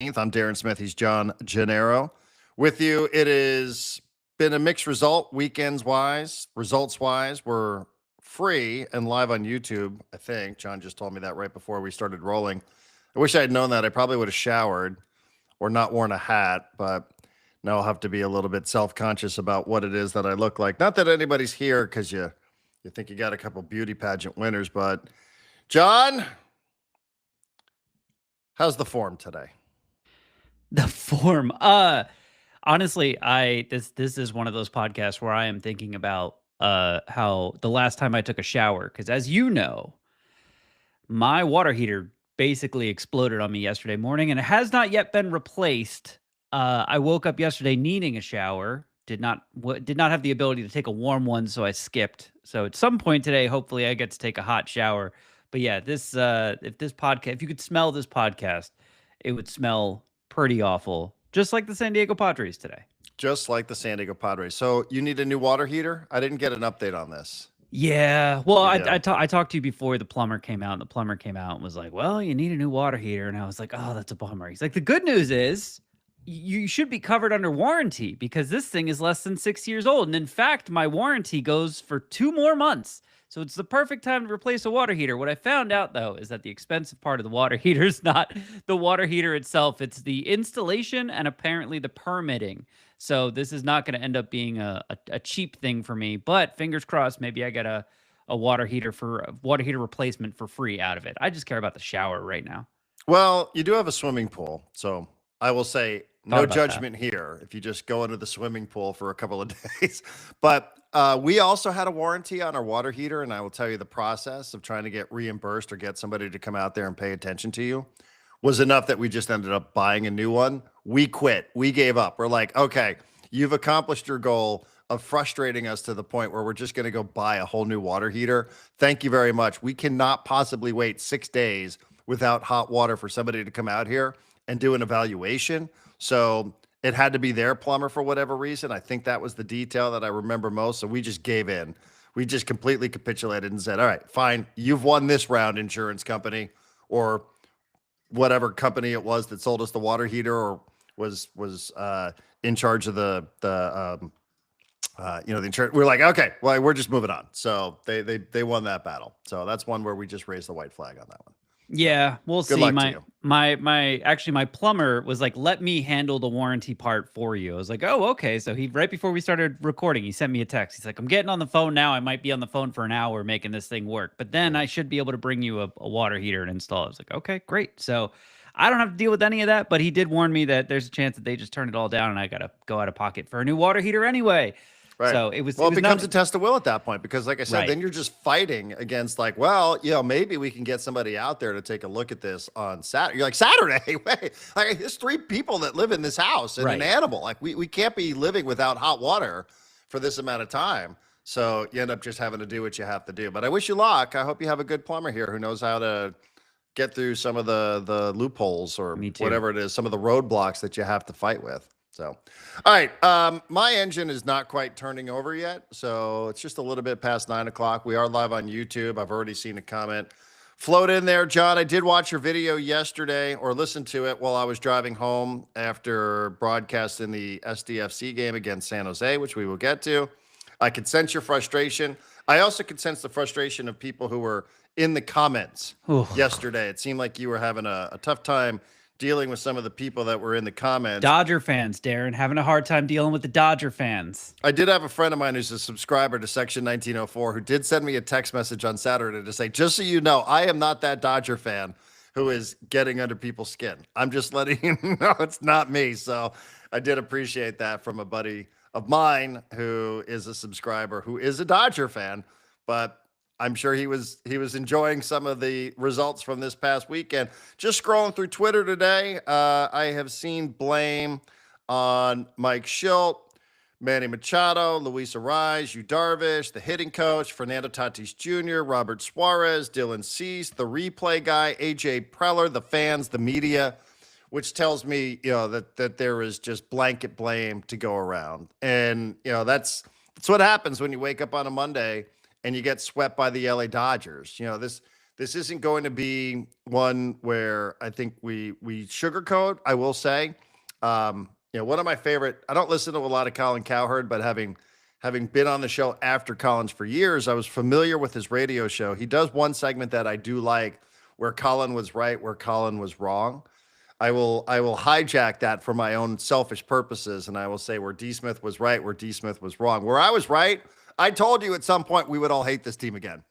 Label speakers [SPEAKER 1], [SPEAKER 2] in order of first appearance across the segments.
[SPEAKER 1] I'm Darren Smith. He's John Gennaro. With you, it has been a mixed result, weekends wise, results wise. We're free and live on YouTube, I think. John just told me that right before we started rolling. I wish I had known that. I probably would have showered or not worn a hat, but now I'll have to be a little bit self conscious about what it is that I look like. Not that anybody's here because you think you got a couple beauty pageant winners, but John, how's the form today?
[SPEAKER 2] The form. Honestly, this is one of those podcasts where I am thinking about how the last time I took a shower, because as you know, my water heater basically exploded on me yesterday morning, and it has not yet been replaced. I woke up yesterday needing a shower. Did not have the ability to take a warm one, so I skipped. So at some point today, hopefully, I get to take a hot shower. But yeah, if you could smell this podcast, it would smell pretty awful, just like the San Diego Padres today.
[SPEAKER 1] Just like the San Diego Padres. So you need a new water heater? I didn't get an update on this.
[SPEAKER 2] Yeah, well,
[SPEAKER 1] You
[SPEAKER 2] I
[SPEAKER 1] do.
[SPEAKER 2] talked to you before the plumber came out, and the plumber came out and was like, "Well, you need a new water heater," and I was like, "Oh, that's a bummer." He's like, "The good news is you should be covered under warranty because this thing is less than 6 years old, and in fact, my warranty goes for 2 more months." So it's the perfect time to replace a water heater. What I found out though is that the expensive part of the water heater is not the water heater itself; it's the installation and apparently the permitting. So this is not going to end up being a cheap thing for me, but fingers crossed, maybe I get a water heater replacement for free out of it. I just care about the shower right now.
[SPEAKER 1] Well, you do have a swimming pool. So I will say
[SPEAKER 2] Thought
[SPEAKER 1] no
[SPEAKER 2] about that.
[SPEAKER 1] judgment here if you just go into the swimming pool for a couple of days. But we also had a warranty on our water heater. And I will tell you the process of trying to get reimbursed or get somebody to come out there and pay attention to you was enough that we just ended up buying a new one. We quit. We gave up. We're like, okay, you've accomplished your goal of frustrating us to the point where we're just going to go buy a whole new water heater. Thank you very much. We cannot possibly wait 6 days without hot water for somebody to come out here and do an evaluation. So it had to be their plumber for whatever reason. I think that was the detail that I remember most. So we just gave in. We just completely capitulated and said, all right, fine. You've won this round, insurance company, or whatever company it was that sold us the water heater or was in charge of the insurance. We're like, okay, well, we're just moving on. So they won that battle. So that's one where we just raised the white flag on that one. So
[SPEAKER 2] Yeah, we'll
[SPEAKER 1] good
[SPEAKER 2] see.
[SPEAKER 1] luck to
[SPEAKER 2] My
[SPEAKER 1] you.
[SPEAKER 2] my my actually my plumber was like, "Let me handle the warranty part for you." I was like, "Oh, okay." So he right before we started recording, he sent me a text. He's like, "I'm getting on the phone now. I might be on the phone for an hour making this thing work, but then I should be able to bring you a water heater and install." I was like, "Okay, great." So I don't have to deal with any of that, but he did warn me that there's a chance that they just turn it all down and I gotta go out of pocket for a new water heater anyway.
[SPEAKER 1] Right.
[SPEAKER 2] So it was
[SPEAKER 1] Well,
[SPEAKER 2] it
[SPEAKER 1] it
[SPEAKER 2] was
[SPEAKER 1] becomes
[SPEAKER 2] not
[SPEAKER 1] a test of will at that point because, like I said,
[SPEAKER 2] right.
[SPEAKER 1] then you're just fighting against, like, well, maybe we can get somebody out there to take a look at this on Saturday. You're like, Saturday? Wait, like, there's 3 people that live in this house and an
[SPEAKER 2] Right.
[SPEAKER 1] animal. Like, we can't be living without hot water for this amount of time. So you end up just having to do what you have to do. But I wish you luck. I hope you have a good plumber here who knows how to get through some of the loopholes or
[SPEAKER 2] Me too.
[SPEAKER 1] whatever it is, some of the roadblocks that you have to fight with. So, all right. My engine is not quite turning over yet, so it's just a little bit past 9 o'clock. We are live on YouTube. I've already seen a comment float in there, John. I did watch your video yesterday or listen to it while I was driving home after broadcasting the SDFC game against San Jose, which we will get to. I could sense your frustration. I also could sense the frustration of people who were in the comments
[SPEAKER 2] Ooh.
[SPEAKER 1] yesterday. It seemed like you were having a tough time dealing with some of the people that were in the comments.
[SPEAKER 2] Dodger fans, Darren, having a hard time dealing with the Dodger fans.
[SPEAKER 1] I did have a friend of mine who's a subscriber to Section 1904 who did send me a text message on Saturday to say, just so you know, I am not that Dodger fan who is getting under people's skin. I'm just letting you know it's not me. So I did appreciate that from a buddy of mine who is a subscriber who is a Dodger fan, but I'm sure he was enjoying some of the results from this past weekend. Just scrolling through Twitter today, I have seen blame on Mike Schilt, Manny Machado, Luis Arraez, Yu Darvish, the hitting coach, Fernando Tatis Jr., Robert Suarez, Dylan Cease, the replay guy, AJ Preller, the fans, the media, which tells me, that there is just blanket blame to go around. And, that's what happens when you wake up on a Monday and you get swept by the LA Dodgers. This This isn't going to be one where I think we sugarcoat. I will say, one of my favorite. I don't listen to a lot of Colin Cowherd, but having been on the show after Collins for years, I was familiar with his radio show. He does one segment that I do like, where Colin was right, where Colin was wrong. I will hijack that for my own selfish purposes, and I will say where D. Smith was right, where D. Smith was wrong. Where I was right, I told you at some point we would all hate this team again.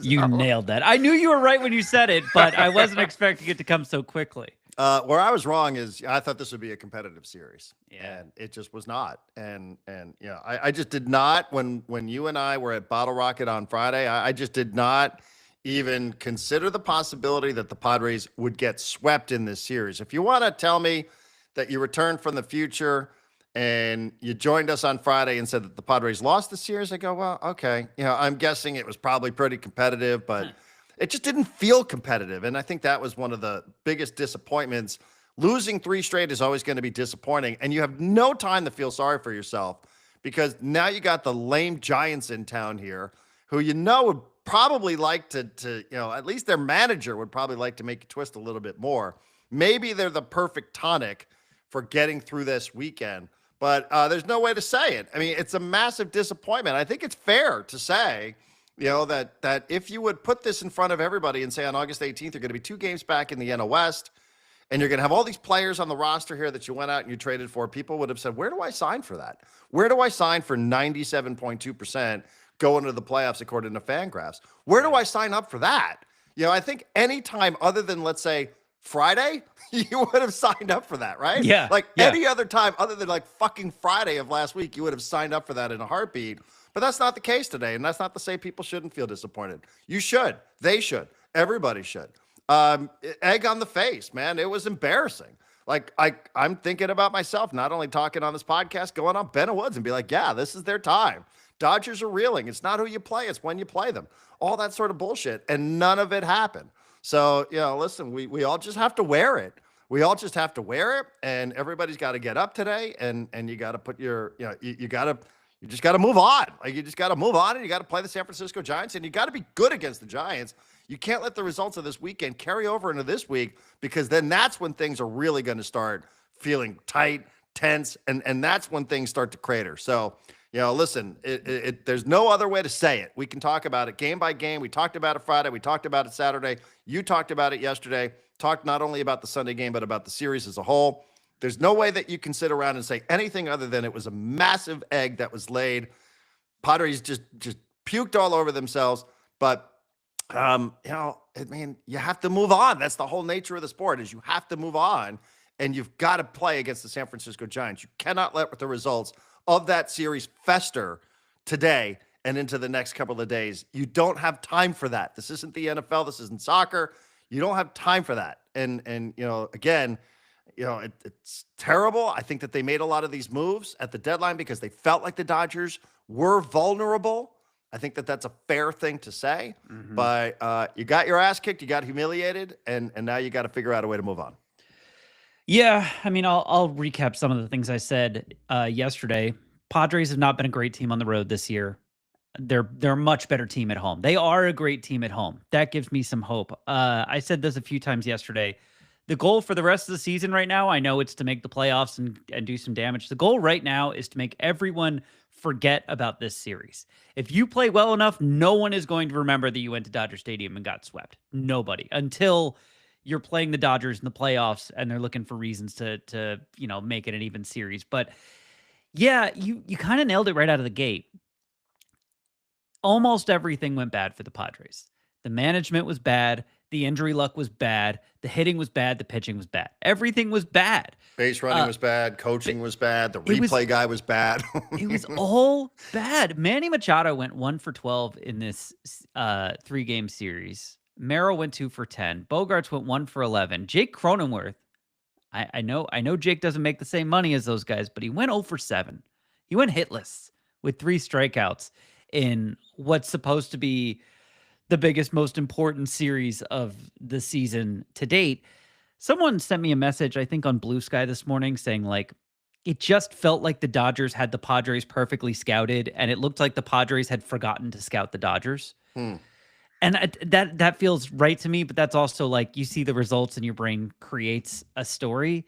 [SPEAKER 2] You nailed that. I knew you were right when you said it, but I wasn't expecting it to come so quickly.
[SPEAKER 1] Where I was wrong is I thought this would be a competitive series,
[SPEAKER 2] Yeah.
[SPEAKER 1] and it just was not. And I just did not when you and I were at Bottle Rocket on Friday. I just did not even consider the possibility that the Padres would get swept in this series. If you want to tell me that you returned from the future and you joined us on Friday and said that the Padres lost the series, I go, well, okay. I'm guessing it was probably pretty competitive, but it just didn't feel competitive. And I think that was one of the biggest disappointments. Losing 3 straight is always going to be disappointing, and you have no time to feel sorry for yourself because now you got the lame Giants in town here who would probably like to at least their manager would probably like to make you twist a little bit more. Maybe they're the perfect tonic for getting through this weekend, but there's no way to say it. I mean, it's a massive disappointment. I think it's fair to say, that if you would put this in front of everybody and say on August 18th, you're going to be 2 games back in the NL West, and you're going to have all these players on the roster here that you went out and you traded for, people would have said, where do I sign for that? Where do I sign for 97.2% going to the playoffs according to Fangraphs? Where do I sign up for that? I think any time other than, let's say, Friday, you would have signed up for that, right?
[SPEAKER 2] Yeah.
[SPEAKER 1] Any other time other than like fucking Friday of last week, you would have signed up for that in a heartbeat. But that's not the case today. And that's not to say people shouldn't feel disappointed. You should. They should. Everybody should. Egg on the face, man. It was embarrassing. Like I'm thinking about myself, not only talking on this podcast, going on Ben Woods and be like, yeah, this is their time. Dodgers are reeling. It's not who you play. It's when you play them. All that sort of bullshit. And none of it happened. So, listen, we all just have to wear it. We all just have to wear it. And everybody's got to get up today. And you got to put your, you just got to move on. Like you just got to move on and you got to play the San Francisco Giants and you got to be good against the Giants. You can't let the results of this weekend carry over into this week because then that's when things are really going to start feeling tight, tense, and that's when things start to crater. So, listen, there's no other way to say it. We can talk about it game by game. We talked about it Friday. We talked about it Saturday. You talked about it yesterday. Talked not only about the Sunday game, but about the series as a whole. There's no way that you can sit around and say anything other than it was a massive egg that was laid. Padres just puked all over themselves. But, you have to move on. That's the whole nature of the sport is you have to move on, and you've got to play against the San Francisco Giants. You cannot let the results of that series fester today and into the next couple of days. You don't have time for that. This isn't the NFL. This isn't soccer. You don't have time for that. And again, it's terrible. I think that they made a lot of these moves at the deadline because they felt like the Dodgers were vulnerable. I think that that's a fair thing to say, but you got your ass kicked, you got humiliated, and now you got to figure out a way to move on.
[SPEAKER 2] Yeah, I mean, I'll recap some of the things I said yesterday. Padres have not been a great team on the road this year. They're a much better team at home. They are a great team at home. That gives me some hope. I said this a few times yesterday. The goal for the rest of the season right now, I know it's to make the playoffs and do some damage. The goal right now is to make everyone forget about this series. If you play well enough, no one is going to remember that you went to Dodger Stadium and got swept. Nobody. Until you're playing the Dodgers in the playoffs and they're looking for reasons to make it an even series. But yeah, you kind of nailed it right out of the gate. Almost everything went bad for the Padres. The management was bad. The injury luck was bad. The hitting was bad. The pitching was bad. Everything was bad.
[SPEAKER 1] Base running was bad. Coaching was bad. The replay guy was bad.
[SPEAKER 2] It was all bad. Manny Machado went 1 for 12 in this 3-game series. Merrill went 2 for 10. Bogarts went 1 for 11. Jake Cronenworth, I know Jake doesn't make the same money as those guys, but he went 0 for 7. He went hitless with 3 strikeouts in what's supposed to be the biggest, most important series of the season to date. Someone sent me a message, I think on Blue Sky this morning, saying like, it just felt like the Dodgers had the Padres perfectly scouted, and it looked like the Padres had forgotten to scout the Dodgers. And And that feels right to me, but that's also like you see the results and your brain creates a story.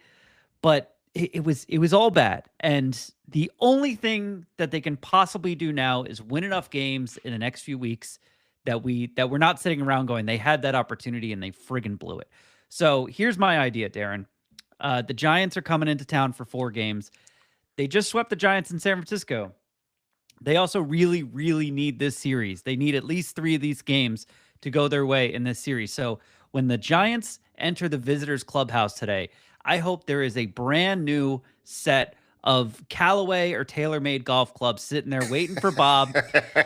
[SPEAKER 2] But it was all bad. And the only thing that they can possibly do now is win enough games in the next few weeks that we're not sitting around going, they had that opportunity and they friggin' blew it. So here's my idea, Darren. The Giants are coming into town for 4 games. They just swept the Giants in San Francisco. They also really, really need this series. They need at least 3 of these games to go their way in this series. So when the Giants enter the visitors clubhouse today, I hope there is a brand new set of Callaway or TaylorMade golf clubs sitting there waiting for Bob.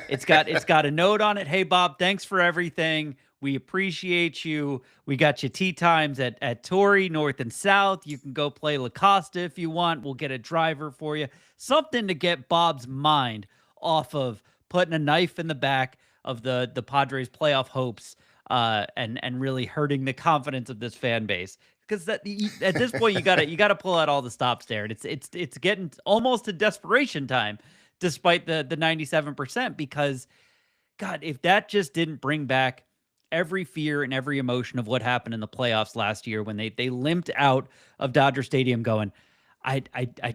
[SPEAKER 2] It's got a note on it. Hey Bob, thanks for everything. We appreciate you. We got you tee times at Torrey, North and South. You can go play La Costa if you want. We'll get a driver for you. Something to get Bob's mind off of putting a knife in the back of the Padres playoff hopes, and really hurting the confidence of this fan base. Because at this point you gotta pull out all the stops there, and it's getting almost to desperation time, despite the 97%. Because God, if that just didn't bring back every fear and every emotion of what happened in the playoffs last year when they limped out of Dodger Stadium, going, I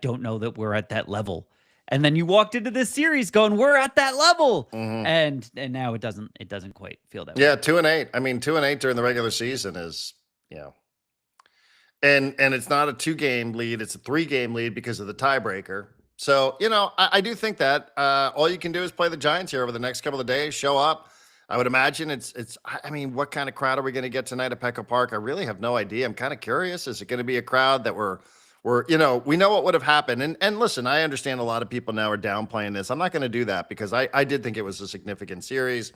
[SPEAKER 2] don't know that we're at that level. And then you walked into this series going, we're at that level. And now it doesn't quite feel that way.
[SPEAKER 1] Yeah, 2-8. I mean, 2-8 during the regular season is, and it's not a 2-game lead, it's a 3-game lead because of the tiebreaker. So, I do think that all you can do is play the Giants here over the next couple of days, show up. I would imagine I mean, what kind of crowd are we going to get tonight at Petco Park? I really have no idea. I'm kind of curious. Is it going to be a crowd that we know what would have happened? And listen, I understand a lot of people now are downplaying this. I'm not going to do that because I did think it was a significant series.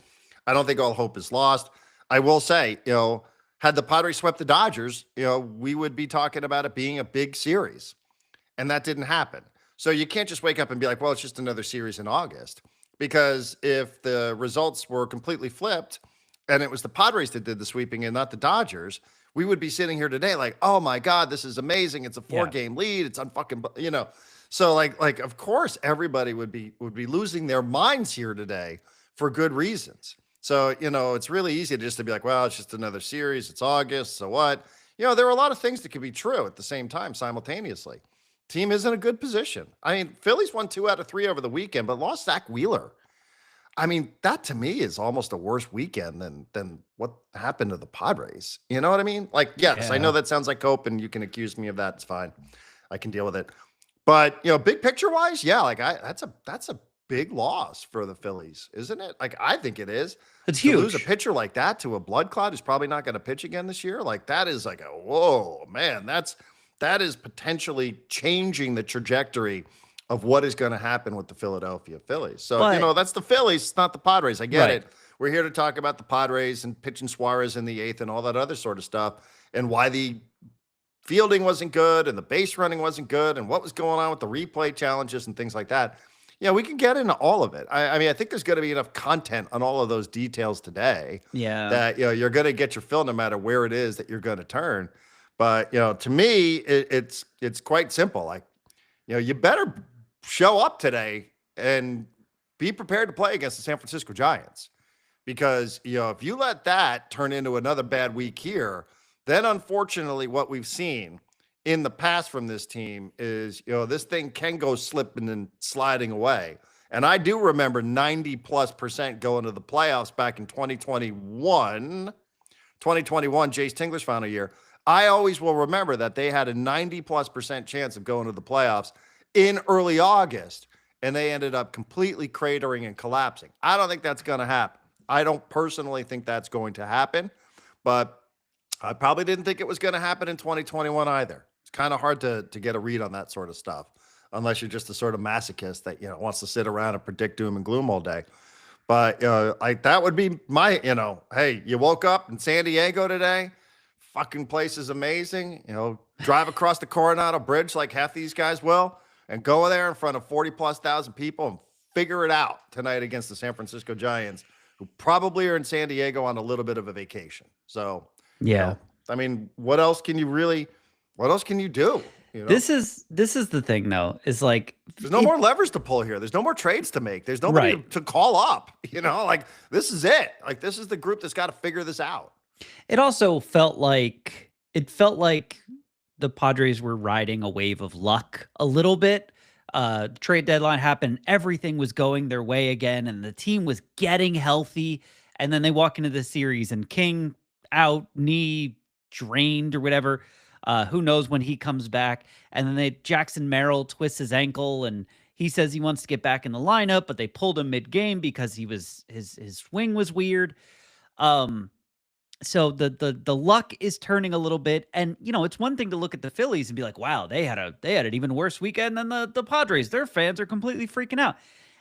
[SPEAKER 1] I don't think all hope is lost. I will say, had the Padres swept the Dodgers, we would be talking about it being a big series. And that didn't happen. So you can't just wake up and be like, well, it's just another series in August. Because if the results were completely flipped and it was the Padres that did the sweeping and not the Dodgers, we would be sitting here today like, oh my God, this is amazing. It's a 4-game lead. It's unfucking, So like, of course, everybody would be losing their minds here today for good reasons. So, it's really easy just to be like, well, it's just another series. It's August. So what? There are a lot of things that could be true at the same time simultaneously. Team is in a good position. I mean, Phillies won 2 out of 3 over the weekend, but lost Zach Wheeler. I mean, that to me is almost a worse weekend than what happened to the Padres. You know what I mean? Like, yes, I know that sounds like hope, and you can accuse me of that. It's fine. I can deal with it. But big picture wise, yeah, like that's a big loss for the Phillies, isn't it? Like, I think it is.
[SPEAKER 2] It's
[SPEAKER 1] to
[SPEAKER 2] huge.
[SPEAKER 1] lose a pitcher like that to a blood clot who's probably not going to pitch again this year. Like, that is like whoa, man, that is potentially changing the trajectory of what is going to happen with the Philadelphia Phillies. So, that's the Phillies, it's not the Padres. I get it. We're here to talk about the Padres and pitching Suarez in the 8th and all that other sort of stuff, and why the fielding wasn't good and the base running wasn't good and what was going on with the replay challenges and things like that. We can get into all of it. I mean, I think there's going to be enough content on all of those details today that, you're going to get your fill no matter where it is that you're going to turn. But, to me, it's quite simple. Like, you better show up today and be prepared to play against the San Francisco Giants. Because, if you let that turn into another bad week here, then unfortunately what we've seen in the past from this team is, this thing can go slipping and sliding away. And I do remember 90+% going to the playoffs back in 2021, Jace Tingler's final year. I always will remember that they had a 90+% chance of going to the playoffs in early August, and they ended up completely cratering and collapsing. I don't think that's going to happen. I don't personally think that's going to happen, but I probably didn't think it was going to happen in 2021 either. It's kind of hard to get a read on that sort of stuff, unless you're just the sort of masochist that, wants to sit around and predict doom and gloom all day. But that would be my, hey, you woke up in San Diego today, fucking place is amazing. Drive across the Coronado Bridge like half these guys will, and go there in front of 40,000+ people and figure it out tonight against the San Francisco Giants, who probably are in San Diego on a little bit of a vacation. So,
[SPEAKER 2] yeah.
[SPEAKER 1] I mean, what else can you do? You know,
[SPEAKER 2] This is the thing though, is like
[SPEAKER 1] there's no
[SPEAKER 2] it
[SPEAKER 1] more levers to pull here. There's no more trades to make. There's nobody
[SPEAKER 2] right.
[SPEAKER 1] to call up. You know, like this is it. Like this is the group that's got to figure this out.
[SPEAKER 2] It also felt like the Padres were riding a wave of luck a little bit. Trade deadline happened, everything was going their way again, and the team was getting healthy. And then they walk into the series, and King out, knee drained or whatever. Who knows when he comes back? And then Jackson Merrill twists his ankle, and he says he wants to get back in the lineup, but they pulled him mid game because his swing was weird. Um, so the luck is turning a little bit, and it's one thing to look at the Phillies and be like, wow, they had an even worse weekend than the Padres. Their fans are completely freaking out.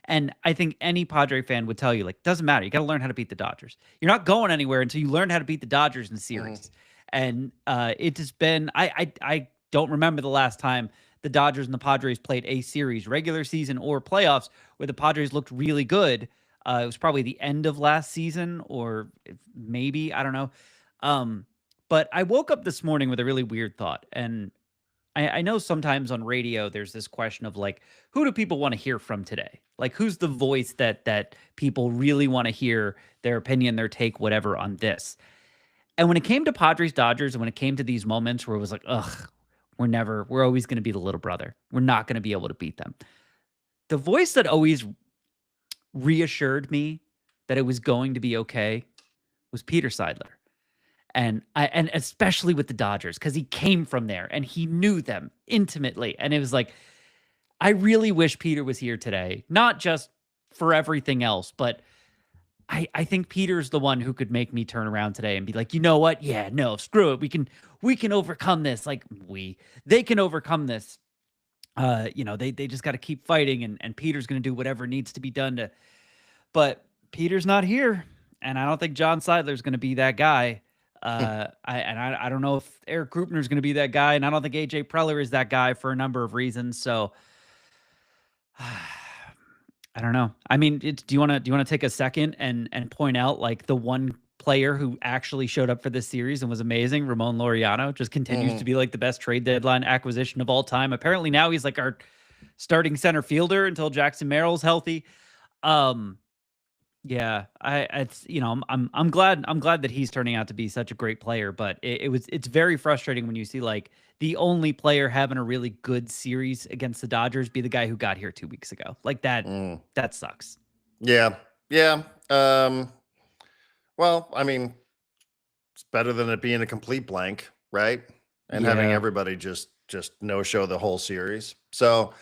[SPEAKER 2] And I think any Padre fan would tell you, like, doesn't matter. You got to learn how to beat the Dodgers. You're not going anywhere until you learn how to beat the Dodgers in the series. And it has been, I don't remember the last time the Dodgers and the Padres played a series, regular season or playoffs, where the Padres looked really good. It was probably the end of last season, or maybe, I don't know. But I woke up this morning with a really weird thought. And I know sometimes on radio, there's this question of like, who do people want to hear from today? Like, who's the voice that people really want to hear their opinion, their take, whatever on this? And when it came to Padres Dodgers, and when it came to these moments where it was like, ugh, we're always going to be the little brother. We're not going to be able to beat them. The voice that always reassured me that it was going to be okay was Peter Seidler. And especially with the Dodgers, because he came from there and he knew them intimately. And it was like, I really wish Peter was here today, not just for everything else, but I think Peter's the one who could make me turn around today and be like, you know what? Yeah, no, screw it. We can overcome this. Like they can overcome this. They just got to keep fighting, and Peter's going to do whatever needs to be done but Peter's not here. And I don't think John Seidler's going to be that guy. I don't know if Eric Krupner is going to be that guy, and I don't think AJ Preller is that guy for a number of reasons. So I don't know. I mean, do you want to take a second and point out like the one player who actually showed up for this series and was amazing? Ramon Laureano just continues to be like the best trade deadline acquisition of all time. Apparently now he's like our starting center fielder until Jackson Merrill's healthy. Yeah, I'm glad that he's turning out to be such a great player, but it's very frustrating when you see like the only player having a really good series against the Dodgers be the guy who got here 2 weeks ago. Like that sucks.
[SPEAKER 1] Yeah. Yeah. Well, I mean, it's better than it being a complete blank, right? And having
[SPEAKER 2] Yeah.
[SPEAKER 1] everybody just no show the whole series. So,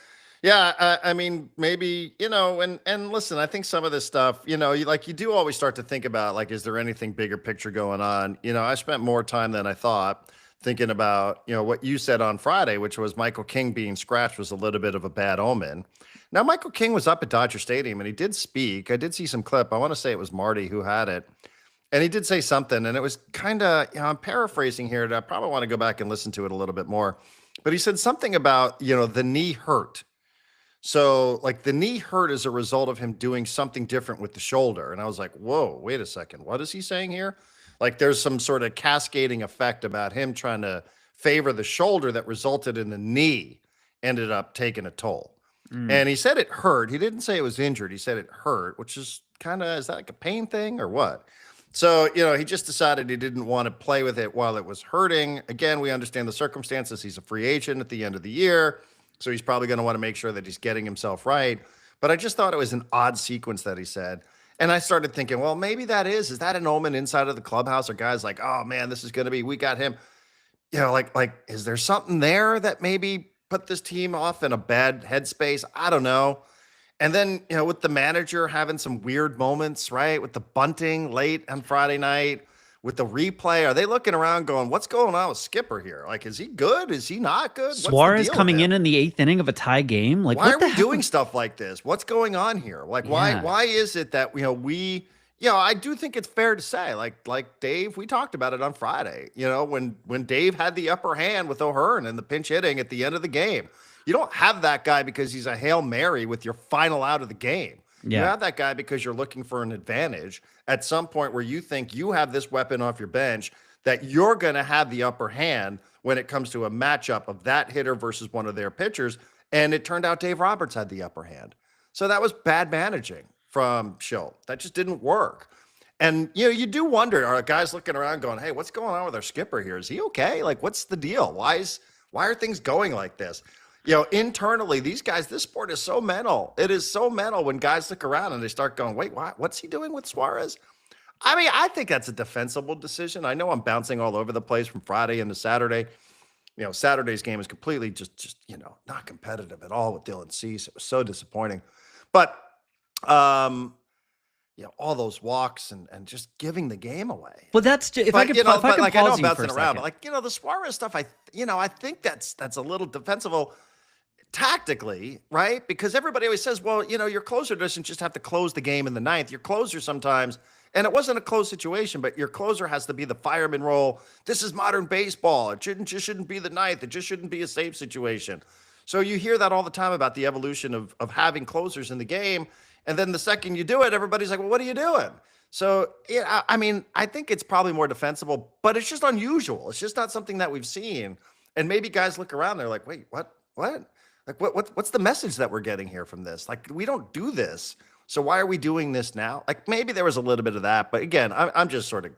[SPEAKER 1] yeah, I mean, maybe, and listen, I think some of this stuff, you do always start to think about like, is there anything bigger picture going on? I spent more time than I thought thinking about, what you said on Friday, which was Michael King being scratched was a little bit of a bad omen. Now, Michael King was up at Dodger Stadium and he did speak. I did see some clip. I want to say it was Marty who had it. And he did say something, and it was kind of, I'm paraphrasing here. I probably want to go back and listen to it a little bit more. But he said something about, the knee hurt. So, like, the knee hurt as a result of him doing something different with the shoulder. And I was like, whoa, wait a second. What is he saying here? Like, there's some sort of cascading effect about him trying to favor the shoulder that resulted in the knee ended up taking a toll. And he said it hurt. He didn't say it was injured. He said it hurt, which is is that like a pain thing or what? So, he just decided he didn't want to play with it while it was hurting. Again, we understand the circumstances. He's a free agent at the end of the year. So he's probably going to want to make sure that he's getting himself right. But I just thought it was an odd sequence that he said. And I started thinking, well, maybe is that an omen inside of the clubhouse? Or guys like, oh man, this is going to be, we got him. Like, is there something there that maybe put this team off in a bad headspace? I don't know. And then, with the manager having some weird moments, right? With the bunting late on Friday night, with the replay, are they looking around going, what's going on with Skipper here? Like, is he good? Is he not good?
[SPEAKER 2] Suarez coming in the 8th inning of a tie game. Like,
[SPEAKER 1] why are we doing stuff like this? What's going on here? Like, why is it that, I do think it's fair to say, like Dave, we talked about it on Friday, when Dave had the upper hand with O'Hearn and the pinch hitting at the end of the game. You don't have that guy because he's a Hail Mary with your final out of the game. Yeah. You have that guy because you're looking for an advantage at some point where you think you have this weapon off your bench that you're going to have the upper hand when it comes to a matchup of that hitter versus one of their pitchers. And it turned out Dave Roberts had the upper hand. So that was bad managing from Schill. That just didn't work. And, you do wonder, are guys looking around going, hey, what's going on with our skipper here? Is he okay? Like, what's the deal? Why are things going like this? Internally, these guys, this sport is so mental. It is so mental when guys look around and they start going, wait, what's he doing with Suarez? I mean, I think that's a defensible decision. I know I'm bouncing all over the place from Friday into Saturday. Saturday's game is completely just not competitive at all with Dylan Cease. It was so disappointing. But, all those walks and just giving the game away.
[SPEAKER 2] Well, that's if I could pause
[SPEAKER 1] I know I'm
[SPEAKER 2] you for
[SPEAKER 1] bouncing
[SPEAKER 2] a
[SPEAKER 1] around,
[SPEAKER 2] second.
[SPEAKER 1] but the Suarez stuff, I think that's a little defensible tactically, right? Because everybody always says, well, your closer doesn't just have to close the game in the ninth. Your closer sometimes, and it wasn't a close situation, but your closer has to be the fireman role. This is modern baseball. It shouldn't be the ninth. It just shouldn't be a safe situation. So you hear that all the time about the evolution of having closers in the game. And then the second you do it, everybody's like, well, what are you doing? So, I mean, I think it's probably more defensible, but it's just unusual. It's just not something that we've seen. And maybe guys look around, they're like, wait, what? Like, what's the message that we're getting here from this? Like, we don't do this. So why are we doing this now? Like, maybe there was a little bit of that. But again, I'm just sort of,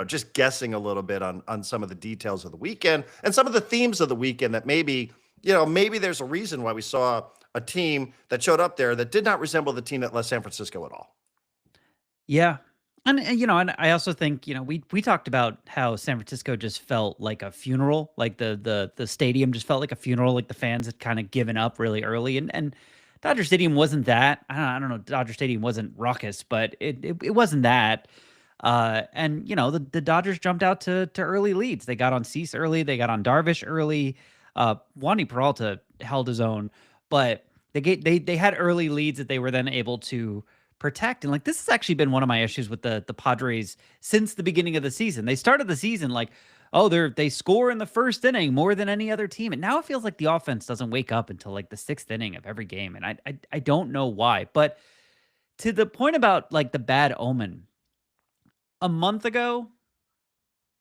[SPEAKER 1] just guessing a little bit on some of the details of the weekend and some of the themes of the weekend that maybe there's a reason why we saw a team that showed up there that did not resemble the team that left San Francisco at all.
[SPEAKER 2] Yeah. And I also think, we talked about how San Francisco just felt like a funeral, like the stadium just felt like a funeral, like the fans had kind of given up really early. And Dodger Stadium wasn't that. I don't know, Dodger Stadium wasn't raucous, but it wasn't that. And the Dodgers jumped out to early leads. They got on Cease early, they got on Darvish early. Wandy Peralta held his own, but they had early leads that they were then able to protect. And like, this has actually been one of my issues with the Padres since the beginning of the season. They started the season like, oh, they score in the first inning more than any other team. And now it feels like the offense doesn't wake up until like the sixth inning of every game. And I don't know why. But to the point about like the bad omen, a month ago,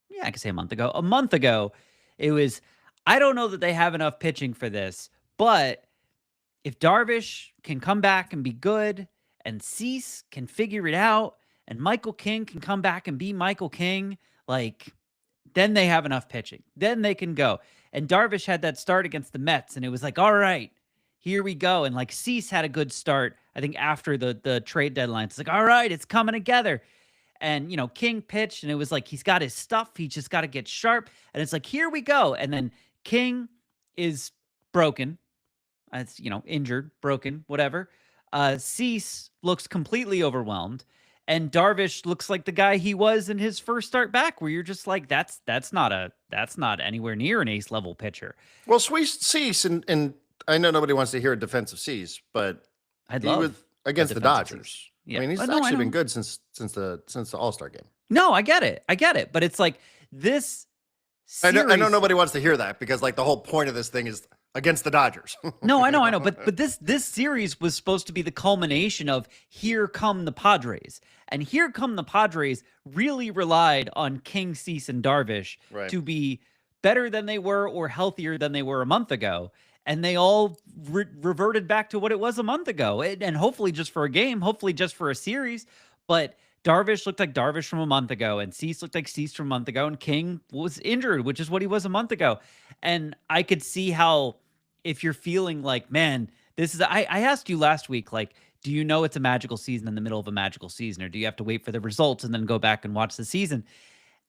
[SPEAKER 2] yeah, I can say a month ago, it was, I don't know that they have enough pitching for this, but if Darvish can come back and be good, and Cease can figure it out, and Michael King can come back and be Michael King, like, then they have enough pitching. Then they can go. And Darvish had that start against the Mets, and it was like, all right, here we go. And like Cease had a good start, I think, after the trade deadline. It's like, all right, it's coming together. And, King pitched, and it was like, he's got his stuff. He just got to get sharp. And it's like, here we go. And then King is broken. It's, injured, broken, whatever. Cease looks completely overwhelmed, and Darvish looks like the guy he was in his first start back, where you're just like, that's not anywhere near an ace level pitcher.
[SPEAKER 1] Well, Cease, and I know nobody wants to hear a defensive Cease, but
[SPEAKER 2] I'd
[SPEAKER 1] he
[SPEAKER 2] love
[SPEAKER 1] was against the Dodgers.
[SPEAKER 2] Yeah.
[SPEAKER 1] I mean, he's actually been good since the All-Star game.
[SPEAKER 2] No, I get it, but it's like this series,
[SPEAKER 1] I know nobody wants to hear that because like the whole point of this thing is against the Dodgers.
[SPEAKER 2] No, I know. But this series was supposed to be the culmination of here come the Padres. And here come the Padres really relied on King, Cease, and Darvish to be better than they were or healthier than they were a month ago. And they all reverted back to what it was a month ago. And hopefully just for a game, hopefully just for a series. But Darvish looked like Darvish from a month ago, and Cease looked like Cease from a month ago, and King was injured, which is what he was a month ago. And I could see how, if you're feeling like, man, this is, I asked you last week, like, do you know it's a magical season in the middle of a magical season, or do you have to wait for the results and then go back and watch the season?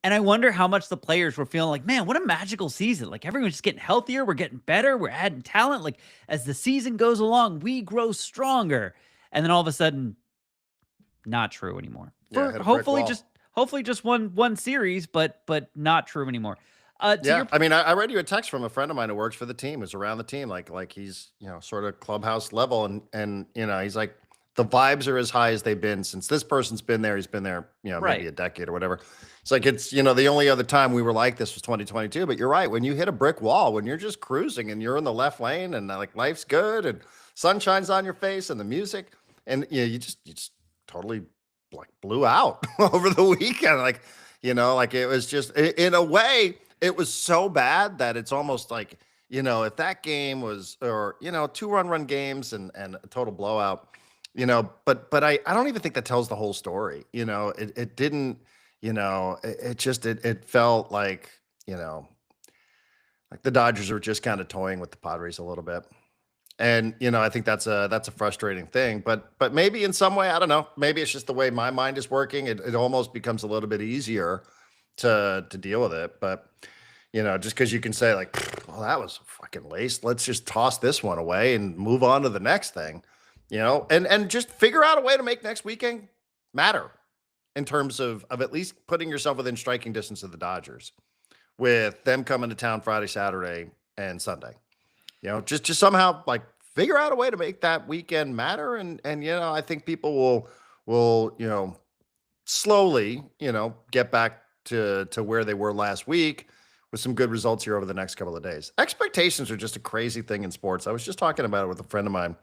[SPEAKER 2] And I wonder how much the players were feeling like, man, what a magical season. Like, everyone's just getting healthier. We're getting better. We're adding talent. Like, as the season goes along, we grow stronger. And then all of a sudden, not true anymore.
[SPEAKER 1] Yeah,
[SPEAKER 2] hopefully just one series, but not true anymore.
[SPEAKER 1] I mean, I read you a text from a friend of mine who works for the team, who's around the team, like he's sort of clubhouse level, and he's like, the vibes are as high as they've been since this person's been there. He's been there, maybe a decade or whatever. It's like, it's the only other time we were like this was 2022. But you're right, when you hit a brick wall, when you're just cruising and you're in the left lane and like life's good and sunshine's on your face and the music, and you just totally like blew out over the weekend. Like it was just, in a way, it was so bad that it's almost like, if that game was, or, 2 run games and a total blowout, but I don't even think that tells the whole story. It didn't, it just, it felt you know, like the Dodgers were just kind of toying with the Padres a little bit. And I think that's a frustrating thing. But maybe in some way, I don't know. Maybe it's just the way my mind is working. It almost becomes a little bit easier to deal with it. But just because you can say like, well, that was fucking waste. Let's just toss this one away and move on to the next thing. And just figure out a way to make next weekend matter in terms of at least putting yourself within striking distance of the Dodgers with them coming to town Friday, Saturday, and Sunday. Just somehow like figure out a way to make that weekend matter. And I think people will slowly, get back to where they were last week with some good results here over the next couple of days. Expectations are just a crazy thing in sports. I was just talking about it with a friend of mine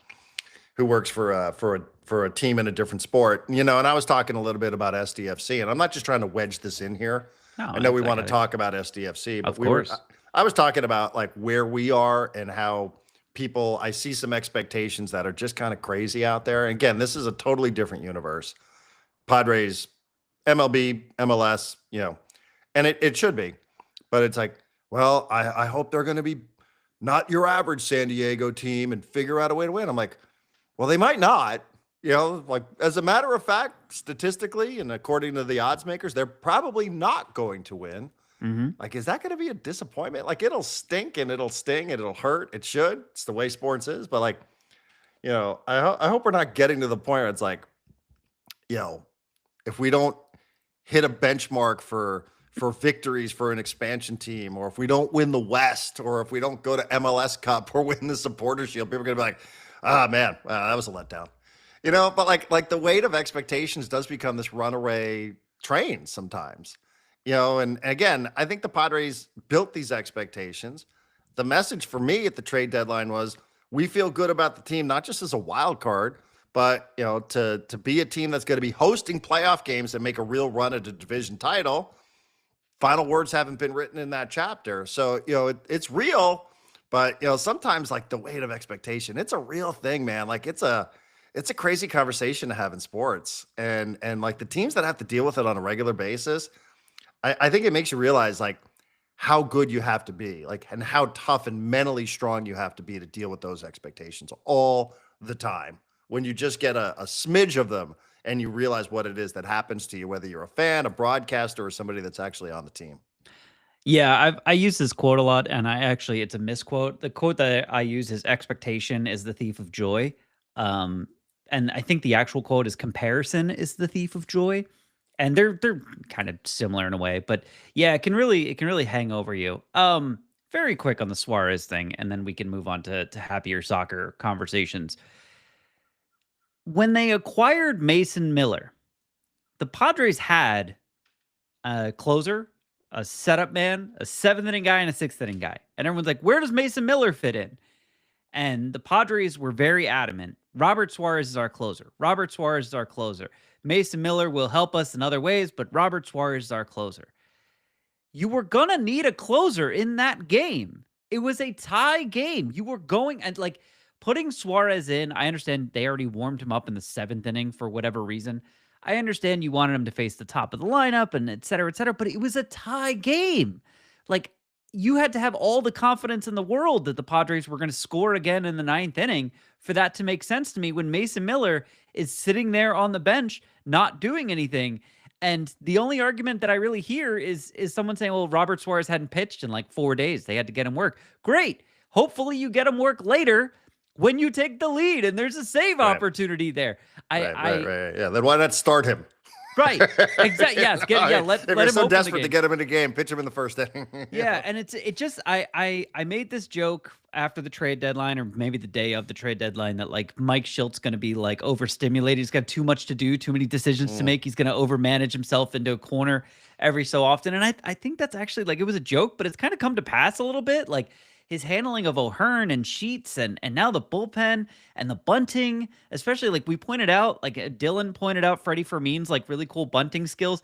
[SPEAKER 1] who works for a team in a different sport, and I was talking a little bit about SDFC, and I'm not just trying to wedge this in here.
[SPEAKER 2] No,
[SPEAKER 1] I know we
[SPEAKER 2] I
[SPEAKER 1] want to
[SPEAKER 2] got it.
[SPEAKER 1] talk about SDFC, but
[SPEAKER 2] Of course.
[SPEAKER 1] I was talking about like where we are and how I see some expectations that are just kind of crazy out there. And again, this is a totally different universe. Padres, MLB, MLS, and it should be, but it's like, well, I hope they're going to be not your average San Diego team and figure out a way to win. I'm like, well, they might not. Like as a matter of fact, statistically and according to the odds makers, they're probably not going to win.
[SPEAKER 2] Hmm.
[SPEAKER 1] Like, is that going to be a disappointment? Like, it'll stink and it'll sting and it'll hurt. It should. It's the way sports is. But like, I hope we're not getting to the point where it's like, if we don't hit a benchmark for victories for an expansion team, or if we don't win the West, or if we don't go to MLS Cup or win the Supporter Shield, people are going to be like, ah, man, that was a letdown. But like the weight of expectations does become this runaway train sometimes. And again, I think the Padres built these expectations. The message for me at the trade deadline was we feel good about the team, not just as a wild card, but to be a team that's going to be hosting playoff games and make a real run at a division title. Final words haven't been written in that chapter. So, it's real, but sometimes like the weight of expectation, it's a real thing, man. Like it's a crazy conversation to have in sports. And like the teams that have to deal with it on a regular basis, I think it makes you realize like how good you have to be, like, and how tough and mentally strong you have to be to deal with those expectations all the time. When you just get a smidge of them and you realize what it is that happens to you, whether you're a fan, a broadcaster, or somebody that's actually on the team.
[SPEAKER 2] Yeah, I use this quote a lot, and it's a misquote. The quote that I use is "Expectation is the thief of joy," um, and I think the actual quote is "Comparison is the thief of joy," and they're kind of similar in a way, but yeah, it can really hang over you. Very quick on the Suarez thing, and then we can move on to happier soccer conversations. When they acquired Mason Miller, the Padres had a closer, a setup man, a seventh inning guy, and a sixth inning guy. And everyone's like, where does Mason Miller fit in? And the Padres were very adamant. Robert Suarez is our closer. Robert Suarez is our closer. Mason Miller will help us in other ways, but Robert Suarez is our closer. You were going to need a closer in that game. It was a tie game. You were going and like putting Suarez in. I understand they already warmed him up in the seventh inning for whatever reason. I understand you wanted him to face the top of the lineup and et cetera, but it was a tie game. Like you had to have all the confidence in the world that the Padres were going to score again in the ninth inning for that to make sense to me when Mason Miller is sitting there on the bench, not doing anything. And the only argument that I really hear is someone saying, well, Robert Suarez hadn't pitched in like 4 days. They had to get him work. Great. Hopefully you get him work later when you take the lead and there's a save opportunity there.
[SPEAKER 1] Right. Yeah. Then why not start him?
[SPEAKER 2] Right. Exactly. Yes. Let
[SPEAKER 1] if you're
[SPEAKER 2] him
[SPEAKER 1] so
[SPEAKER 2] open
[SPEAKER 1] desperate
[SPEAKER 2] the
[SPEAKER 1] to
[SPEAKER 2] game.
[SPEAKER 1] get him in the game, pitch him in the first inning.
[SPEAKER 2] Yeah, and I made this joke after the trade deadline, or maybe the day of the trade deadline, that like Mike Schilt's going to be like overstimulated. He's got too much to do, too many decisions to make. He's going to overmanage himself into a corner every so often. And I think that's actually like, it was a joke, but it's kind of come to pass a little bit. Like his handling of O'Hearn and Sheets and now the bullpen and the bunting, especially like we pointed out, like Dylan pointed out Freddie Fermin's like really cool bunting skills.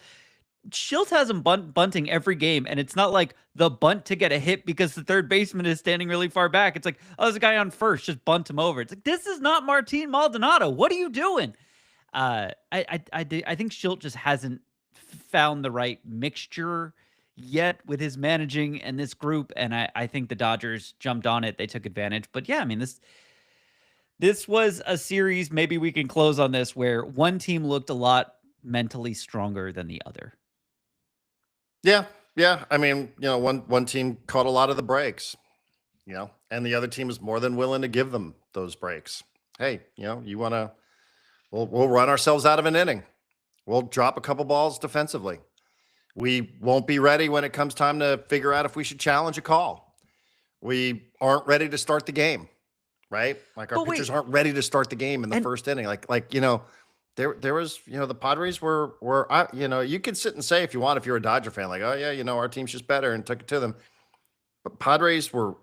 [SPEAKER 2] Schilt has him bunting every game, and it's not like the bunt to get a hit because the third baseman is standing really far back. It's like, oh, there's a guy on first, just bunt him over. It's like, this is not Martin Maldonado. What are you doing? I think Schilt just hasn't found the right mixture yet with his managing and this group, and I think the Dodgers jumped on it. They took advantage. But yeah, I mean, this was a series, maybe we can close on this, where one team looked a lot mentally stronger than the other.
[SPEAKER 1] Yeah, yeah. I mean, one team caught a lot of the breaks, and the other team is more than willing to give them those breaks. Hey, you want to, we'll run ourselves out of an inning. We'll drop a couple balls defensively. We won't be ready when it comes time to figure out if we should challenge a call. We aren't ready to start the game, right? Like our pitchers aren't ready to start the game in the first inning. There was, the Padres were, you could sit and say if you want, if you're a Dodger fan, like, oh yeah, our team's just better, and took it to them. But Padres were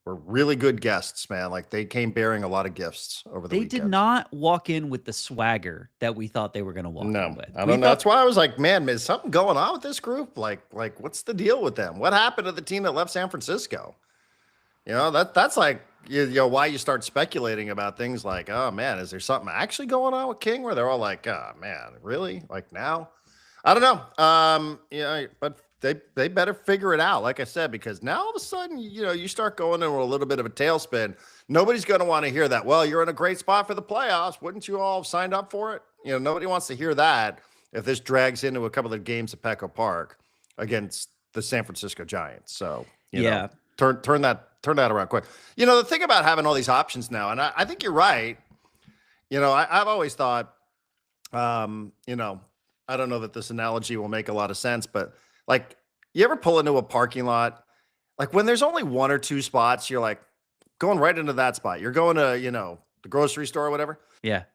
[SPEAKER 1] really good guests, man. Like they came bearing a lot of gifts over the weekend.
[SPEAKER 2] They did not walk in with the swagger that we thought they were going to walk in with.
[SPEAKER 1] I don't know. That's why I was like, man, is something going on with this group? Like what's the deal with them? What happened to the team that left San Francisco? That's like, why you start speculating about things like, oh man, is there something actually going on with King where they're all like, oh man, really? Like now? I don't know. But they better figure it out, like I said, because now all of a sudden, you start going into a little bit of a tailspin. Nobody's going to want to hear that. Well, you're in a great spot for the playoffs. Wouldn't you all have signed up for it? Nobody wants to hear that if this drags into a couple of games at Petco Park against the San Francisco Giants. So,
[SPEAKER 2] yeah,
[SPEAKER 1] turn that around quick. The thing about having all these options now, and I think you're right. I've always thought, I don't know that this analogy will make a lot of sense, but like, you ever pull into a parking lot, like when there's only one or two spots, you're like going right into that spot. You're going to, the grocery store or whatever.
[SPEAKER 2] Yeah.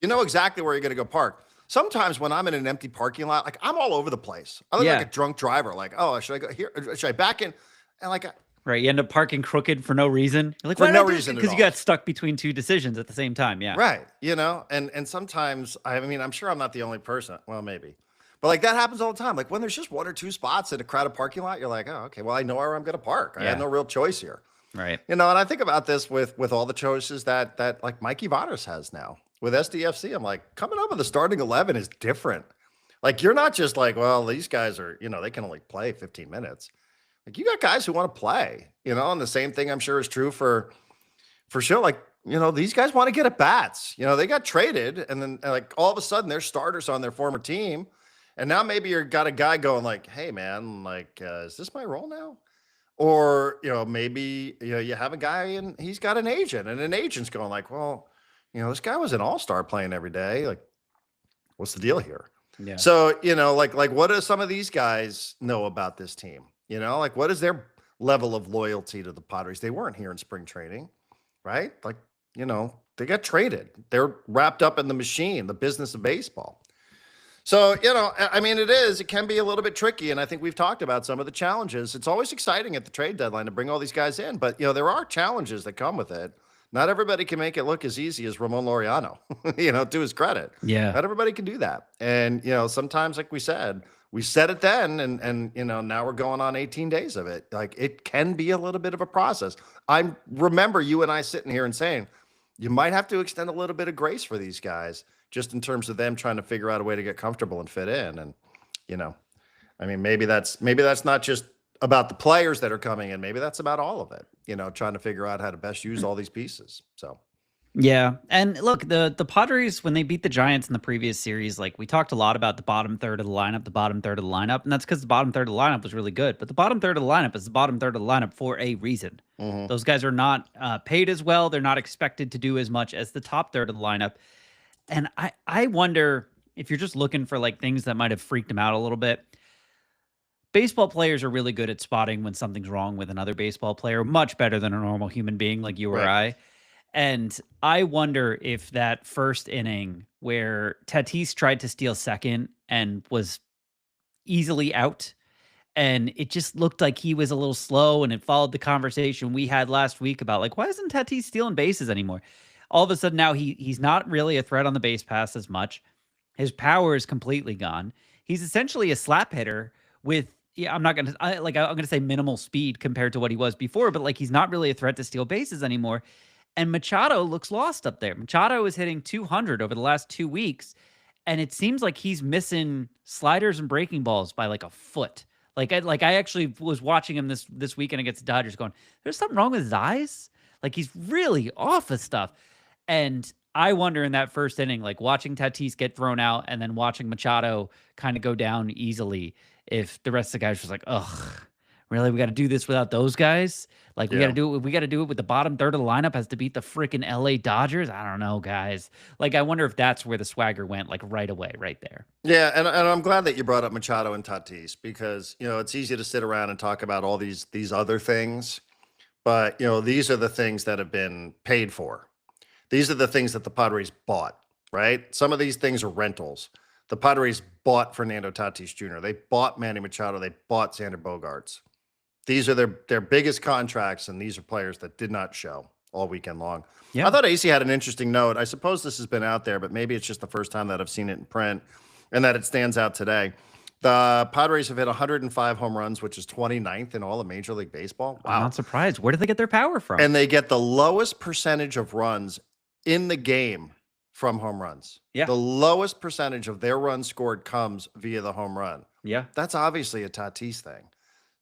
[SPEAKER 1] You know exactly where you're going to go park. Sometimes when I'm in an empty parking lot, like I'm all over the place. I look like a drunk driver. Like, oh, should I go here? Should I back in? And like,
[SPEAKER 2] right. You end up parking crooked for no reason. You're like,
[SPEAKER 1] for no reason.
[SPEAKER 2] Because you got stuck between two decisions at the same time. Yeah.
[SPEAKER 1] Right. And sometimes, I'm sure I'm not the only person. Well, maybe. But like that happens all the time. Like when there's just one or two spots in a crowded parking lot, you're like, oh, okay, well, I know where I'm going to park. I have no real choice here.
[SPEAKER 2] Right.
[SPEAKER 1] And I think about this with all the choices that like Mikey Vadas has now with SDFC. I'm like, coming up with the starting 11 is different. Like you're not just like, well, these guys are, they can only play 15 minutes. Like you got guys who want to play, and the same thing I'm sure is true for sure. Like, these guys want to get at bats. They got traded and then like all of a sudden they're starters on their former team. And now maybe you've got a guy going like, hey man, like, is this my role now? Or, maybe, you have a guy and he's got an agent and an agent's going like, well, this guy was an all-star playing every day. Like, what's the deal here?
[SPEAKER 2] Yeah.
[SPEAKER 1] So, like what do some of these guys know about this team? Like what is their level of loyalty to the Padres? They weren't here in spring training, right? Like, they got traded. They're wrapped up in the machine, the business of baseball. So, it can be a little bit tricky. And I think we've talked about some of the challenges. It's always exciting at the trade deadline to bring all these guys in, but there are challenges that come with it. Not everybody can make it look as easy as Ramon Laureano, to his credit.
[SPEAKER 2] Yeah.
[SPEAKER 1] Not everybody can do that. And, sometimes, like we said it then, and now we're going on 18 days of it. Like it can be a little bit of a process. I remember you and I sitting here and saying, you might have to extend a little bit of grace for these guys, just in terms of them trying to figure out a way to get comfortable and fit in. And, maybe that's not just about the players that are coming in. Maybe that's about all of it, trying to figure out how to best use all these pieces. So.
[SPEAKER 2] Yeah. And look, the Padres, when they beat the Giants in the previous series, like we talked a lot about the bottom third of the lineup, and that's because the bottom third of the lineup was really good. But the bottom third of the lineup is the bottom third of the lineup for a reason. Mm-hmm. Those guys are not paid as well. They're not expected to do as much as the top third of the lineup. And I wonder if you're just looking for like things that might have freaked them out a little bit. Baseball players are really good at spotting when something's wrong with another baseball player, much better than a normal human being like you or I. And I wonder if that first inning where Tatis tried to steal second and was easily out, and it just looked like he was a little slow, and it followed the conversation we had last week about like, why isn't Tatis stealing bases anymore? All of a sudden now he's not really a threat on the base pass as much. His power is completely gone. He's essentially a slap hitter with, yeah, I'm gonna say minimal speed compared to what he was before, but like he's not really a threat to steal bases anymore. And Machado looks lost up there. Machado is hitting 200 over the last 2 weeks, and it seems like he's missing sliders and breaking balls by like a foot. I actually was watching him this weekend against the Dodgers, going, "There's something wrong with his eyes. Like he's really off of stuff." And I wonder in that first inning, like watching Tatis get thrown out and then watching Machado kind of go down easily, if the rest of the guys was like, ugh, really? We got to do this without those guys? Like we got to do it. We got to do it with the bottom third of the lineup has to beat the freaking LA Dodgers. I don't know, guys. Like, I wonder if that's where the swagger went, like right away, right there.
[SPEAKER 1] Yeah, and I'm glad that you brought up Machado and Tatis because it's easy to sit around and talk about all these other things, but these are the things that have been paid for. These are the things that the Padres bought, right? Some of these things are rentals. The Padres bought Fernando Tatis Jr. They bought Manny Machado. They bought Xander Bogaerts. These are their biggest contracts, and these are players that did not show all weekend long.
[SPEAKER 2] Yeah.
[SPEAKER 1] I thought AC had an interesting note. I suppose this has been out there, but maybe it's just the first time that I've seen it in print and that it stands out today. The Padres have hit 105 home runs, which is 29th in all of Major League Baseball. Wow.
[SPEAKER 2] I'm not surprised. Where did they get their power from?
[SPEAKER 1] And they get the lowest percentage of runs in the game from home runs.
[SPEAKER 2] Yeah.
[SPEAKER 1] The lowest percentage of their runs scored comes via the home run.
[SPEAKER 2] Yeah.
[SPEAKER 1] That's obviously a Tatis thing,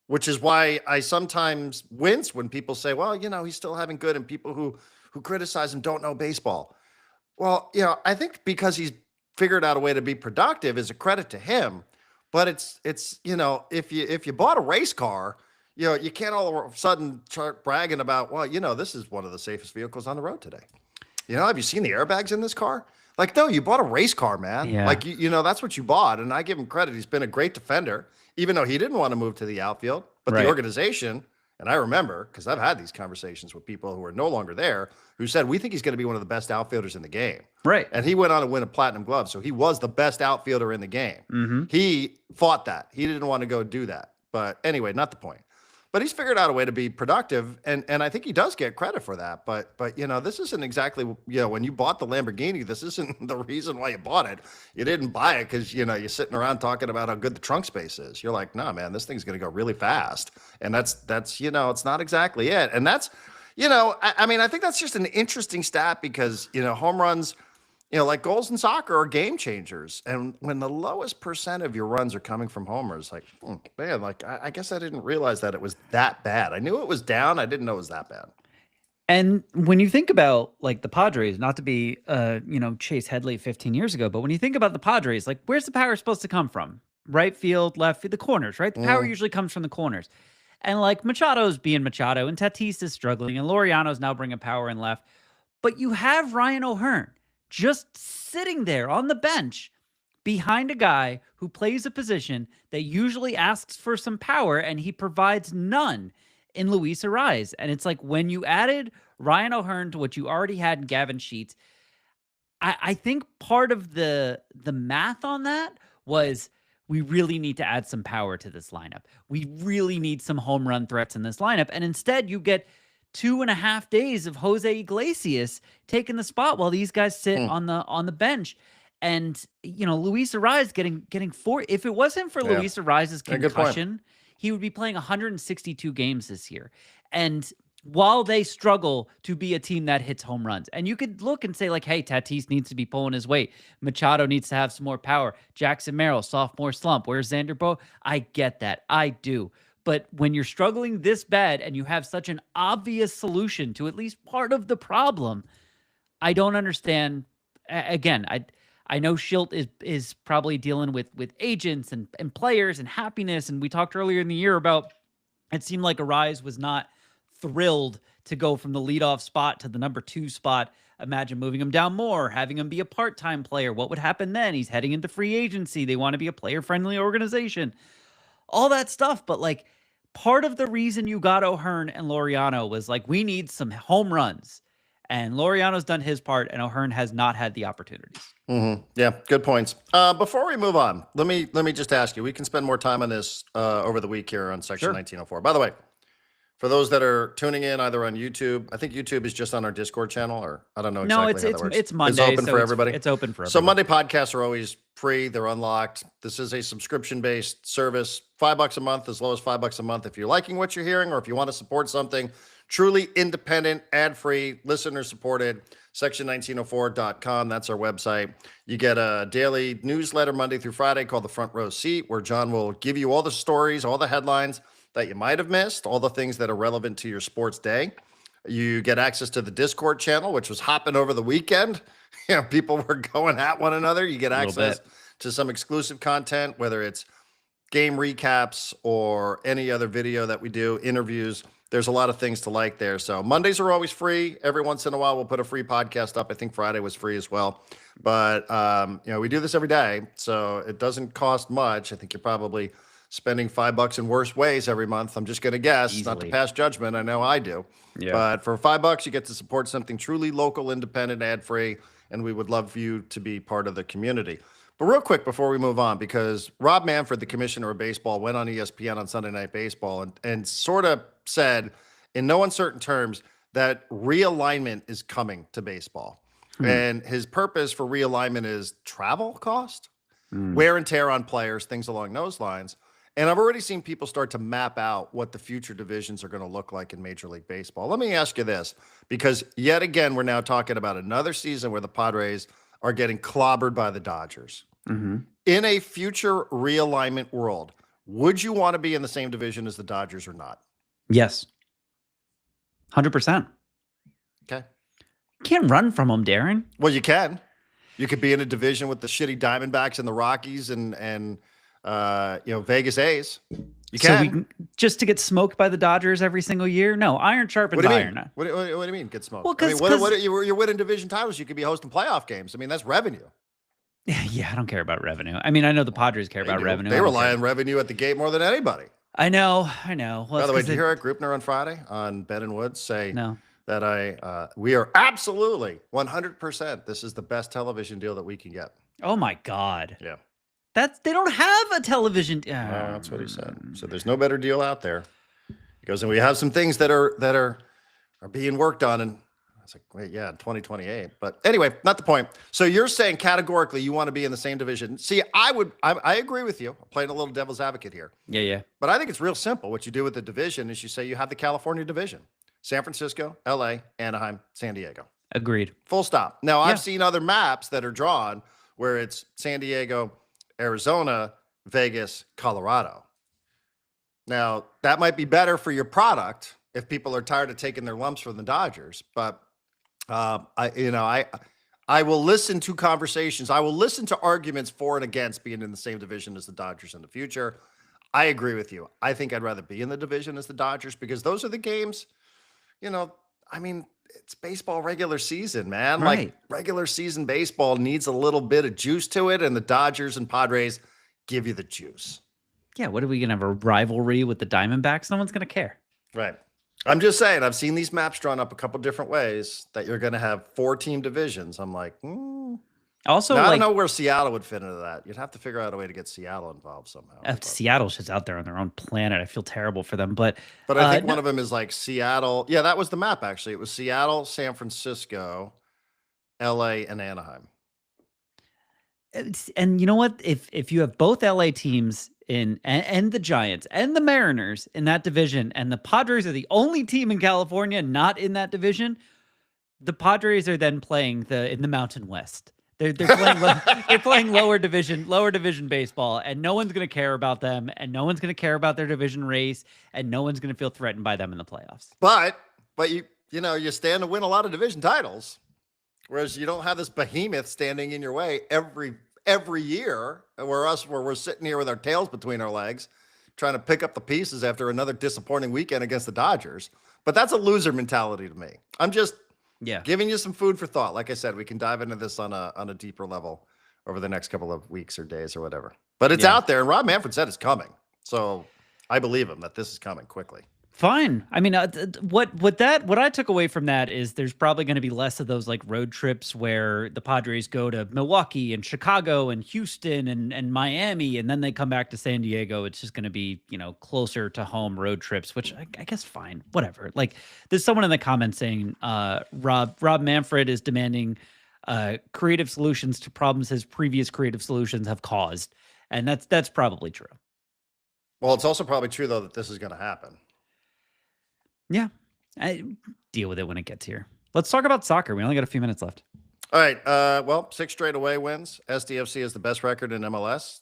[SPEAKER 1] which is why I sometimes wince when people say, well, he's still having good, and people who criticize him don't know baseball. Well, I think because he's figured out a way to be productive is a credit to him, but it's if you bought a race car, you can't all of a sudden start bragging about, well, this is one of the safest vehicles on the road today. Have you seen the airbags in this car? Like, no, you bought a race car, man.
[SPEAKER 2] Yeah.
[SPEAKER 1] Like, that's what you bought. And I give him credit. He's been a great defender, even though he didn't want to move to the outfield. But
[SPEAKER 2] Right.
[SPEAKER 1] the organization, and I remember, because I've had these conversations with people who are no longer there, who said, we think he's going to be one of the best outfielders in the game.
[SPEAKER 2] Right.
[SPEAKER 1] And he went on to win a platinum glove. So he was the best outfielder in the game.
[SPEAKER 2] Mm-hmm.
[SPEAKER 1] He fought that. He didn't want to go do that. But anyway, not the point. But he's figured out a way to be productive, and I think he does get credit for that. But this isn't exactly, when you bought the Lamborghini, this isn't the reason why you bought it. You didn't buy it because you're sitting around talking about how good the trunk space is. You're like, nah, man, this thing's going to go really fast, and that's it's not exactly it. And that's I think that's just an interesting stat because home runs. Like goals in soccer are game changers. And when the lowest percent of your runs are coming from homers, like, man, like, I guess I didn't realize that it was that bad. I knew it was down. I didn't know it was that bad.
[SPEAKER 2] And when you think about like the Padres, not to be, Chase Headley 15 years ago, but when you think about the Padres, like where's the power supposed to come from? Right field, left field, the corners, right? The power usually comes from the corners. And like Machado's being Machado and Tatis is struggling and Laureano's now bringing power in left. But you have Ryan O'Hearn just sitting there on the bench behind a guy who plays a position that usually asks for some power, and he provides none in Luis Ariz. And it's like when you added Ryan O'Hearn to what you already had in Gavin Sheets, I think part of the math on that was we really need to add some power to this lineup. We really need some home run threats in this lineup. And instead you get 2.5 days of Jose Iglesias taking the spot while these guys sit on the bench. And Luis Ariz getting 4. If it wasn't for Luis Ariz's concussion, he would be playing 162 games this year. And while they struggle to be a team that hits home runs, and you could look and say like, hey, Tatis needs to be pulling his weight. Machado needs to have some more power. Jackson Merrill, sophomore slump. Where's Xander Bogaerts? I get that. I do. But when you're struggling this bad and you have such an obvious solution to at least part of the problem, I don't understand. Again, I know Schilt is probably dealing with agents and players and happiness. And we talked earlier in the year about it seemed like Ariz was not thrilled to go from the leadoff spot to the number 2 spot. Imagine moving him down more, having him be a part-time player. What would happen then? He's heading into free agency. They want to be a player-friendly organization. All that stuff. But like part of the reason you got O'Hearn and Laureano was like, we need some home runs. And Laureano's done his part, and O'Hearn has not had the opportunities.
[SPEAKER 1] Mm-hmm. Yeah, good points. Before we move on, let me just ask you. We can spend more time on this over the week here on Section 1904. By the way, For those that are tuning in either on YouTube, I think YouTube is just on our Discord channel, or I don't know
[SPEAKER 2] No,
[SPEAKER 1] exactly how that works.
[SPEAKER 2] it's Monday,
[SPEAKER 1] It's open
[SPEAKER 2] so
[SPEAKER 1] for everybody.
[SPEAKER 2] it's open for
[SPEAKER 1] So
[SPEAKER 2] everybody.
[SPEAKER 1] Monday podcasts are always free. They're unlocked. This is a subscription-based service, $5 a month, as low as $5 a month. If you're liking what you're hearing, or if you want to support something truly independent, ad-free, listener-supported, section1904.com. That's our website. You get a daily newsletter Monday through Friday called The Front Row Seat, where John will give you all the stories, all the headlines that you might have missed, all the things that are relevant to your sports day. You get access to the Discord channel, which was hopping over the weekend. People were going at one another. You get access to some exclusive content, whether it's game recaps or any other video that we do, interviews. There's a lot of things to like there. So Mondays are always free. Every once in a while, we'll put a free podcast up. I think Friday was free as well. But, we do this every day, so it doesn't cost much. I think you're probably spending $5 in worse ways every month. I'm just going to guess,
[SPEAKER 2] Easily.
[SPEAKER 1] not to pass judgment. I know I do.
[SPEAKER 2] Yeah.
[SPEAKER 1] But for $5, you get to support something truly local, independent, ad-free, and we would love you to be part of the community. But real quick before we move on, because Rob Manfred, the commissioner of baseball, went on ESPN on Sunday Night Baseball and sort of said in no uncertain terms that realignment is coming to baseball. And his purpose for realignment is travel cost, wear and tear on players, things along those lines. And I've already seen people start to map out what the future divisions are going to look like in Major League Baseball. Let me ask you this, because yet again, we're now talking about another season where the Padres are getting clobbered by the Dodgers. In a future realignment world, would you want to be in the same division as the Dodgers or not?
[SPEAKER 2] Yes. 100%.
[SPEAKER 1] Okay.
[SPEAKER 2] Can't run from them, Darren.
[SPEAKER 1] Well, you can. You could be in a division with the shitty Diamondbacks and the Rockies and Vegas A's. You can.
[SPEAKER 2] So we can, just to get smoked by the Dodgers every single year? No, iron sharpens iron.
[SPEAKER 1] What do you mean get smoked?
[SPEAKER 2] Well,
[SPEAKER 1] I mean, what you're winning division titles, you could be hosting playoff games. I mean, that's revenue.
[SPEAKER 2] Yeah, I don't care about revenue. I mean, I know the Padres care about revenue.
[SPEAKER 1] They rely on revenue at the gate more than anybody.
[SPEAKER 2] I know. Well,
[SPEAKER 1] by the way, did you hear Eric Grupner on Friday on Ben and Woods say
[SPEAKER 2] no.
[SPEAKER 1] that we are absolutely 100%. This is the best television deal that we can get.
[SPEAKER 2] Oh my God.
[SPEAKER 1] Yeah.
[SPEAKER 2] They don't have a television.
[SPEAKER 1] That's what he said. So there's no better deal out there. He goes, and we have some things that are being worked on, and I was like, wait, yeah, in 2028. But anyway, not the point. So you're saying categorically you want to be in the same division. See, I agree with you. I'm playing a little devil's advocate here.
[SPEAKER 2] Yeah.
[SPEAKER 1] But I think it's real simple. What you do with the division is you say you have the California division: San Francisco, LA, Anaheim, San Diego.
[SPEAKER 2] Agreed.
[SPEAKER 1] Full stop. Now, I've seen other maps that are drawn where it's San Diego, Arizona, Vegas, Colorado. Now, that might be better for your product if people are tired of taking their lumps from the Dodgers. But I will listen to conversations. I will listen to arguments for and against being in the same division as the Dodgers in the future. I agree with you. I think I'd rather be in the division as the Dodgers because those are the games, it's baseball regular season, man.
[SPEAKER 2] Right.
[SPEAKER 1] Like regular season baseball needs a little bit of juice to it, and the Dodgers and Padres give you the juice.
[SPEAKER 2] Yeah, what are we going to have, a rivalry with the Diamondbacks? No one's going to care.
[SPEAKER 1] Right. I'm just saying, I've seen these maps drawn up a couple different ways that you're going to have 4-team divisions. I'm like,
[SPEAKER 2] Also,
[SPEAKER 1] now, I don't know where Seattle would fit into that. You'd have to figure out a way to get Seattle involved somehow.
[SPEAKER 2] Seattle's just out there on their own planet. I feel terrible for them, but
[SPEAKER 1] I think one of them is like Seattle. Yeah, that was the map actually. It was Seattle, San Francisco, LA, and Anaheim.
[SPEAKER 2] And you know what? If you have both LA teams and the Giants and the Mariners in that division, and the Padres are the only team in California not in that division, the Padres are then playing in the Mountain West. They're playing lower division baseball, and no one's going to care about them, and no one's going to care about their division race, and no one's going to feel threatened by them in the playoffs.
[SPEAKER 1] But you stand to win a lot of division titles, whereas you don't have this behemoth standing in your way every year, where we're sitting here with our tails between our legs, trying to pick up the pieces after another disappointing weekend against the Dodgers. But that's a loser mentality to me. I'm just giving you some food for thought. Like I said, we can dive into this on a deeper level over the next couple of weeks or days or whatever. But it's out there, and Rob Manfred said it's coming. So I believe him that this is coming quickly.
[SPEAKER 2] Fine. I mean, what I took away from that is there's probably going to be less of those like road trips where the Padres go to Milwaukee and Chicago and Houston and Miami, and then they come back to San Diego. It's just going to be, closer to home road trips, which I guess fine, whatever. Like, there's someone in the comments saying, Rob Manfred is demanding creative solutions to problems his previous creative solutions have caused, and that's probably true.
[SPEAKER 1] Well, it's also probably true though that this is going to happen.
[SPEAKER 2] Yeah, I deal with it when it gets here. Let's talk about soccer. We only got a few minutes left.
[SPEAKER 1] All right. Well, 6 straight away wins. SDFC is the best record in MLS.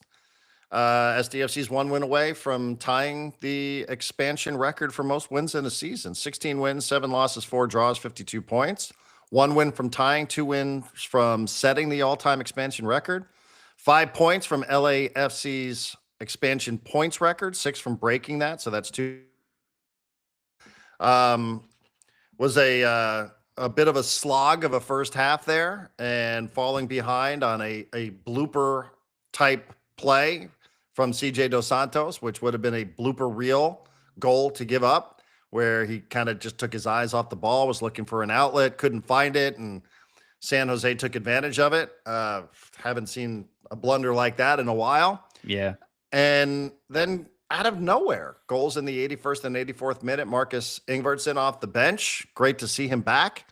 [SPEAKER 1] SDFC is 1 win away from tying the expansion record for most wins in a season. 16 wins, 7 losses, 4 draws, 52 points. 1 win from tying, 2 wins from setting the all-time expansion record. 5 points from LAFC's expansion points record. 6 from breaking that, so that's 2. Was a bit of a slog of a first half there, and falling behind on a blooper type play from CJ Dos Santos, which would have been a blooper reel goal to give up, where he kind of just took his eyes off the ball, was looking for an outlet, couldn't find it, and San Jose took advantage of it. Haven't seen a blunder like that in a while.
[SPEAKER 2] Yeah.
[SPEAKER 1] And then out of nowhere, goals in the 81st and 84th minute. Marcus Ingvartsen off the bench. Great to see him back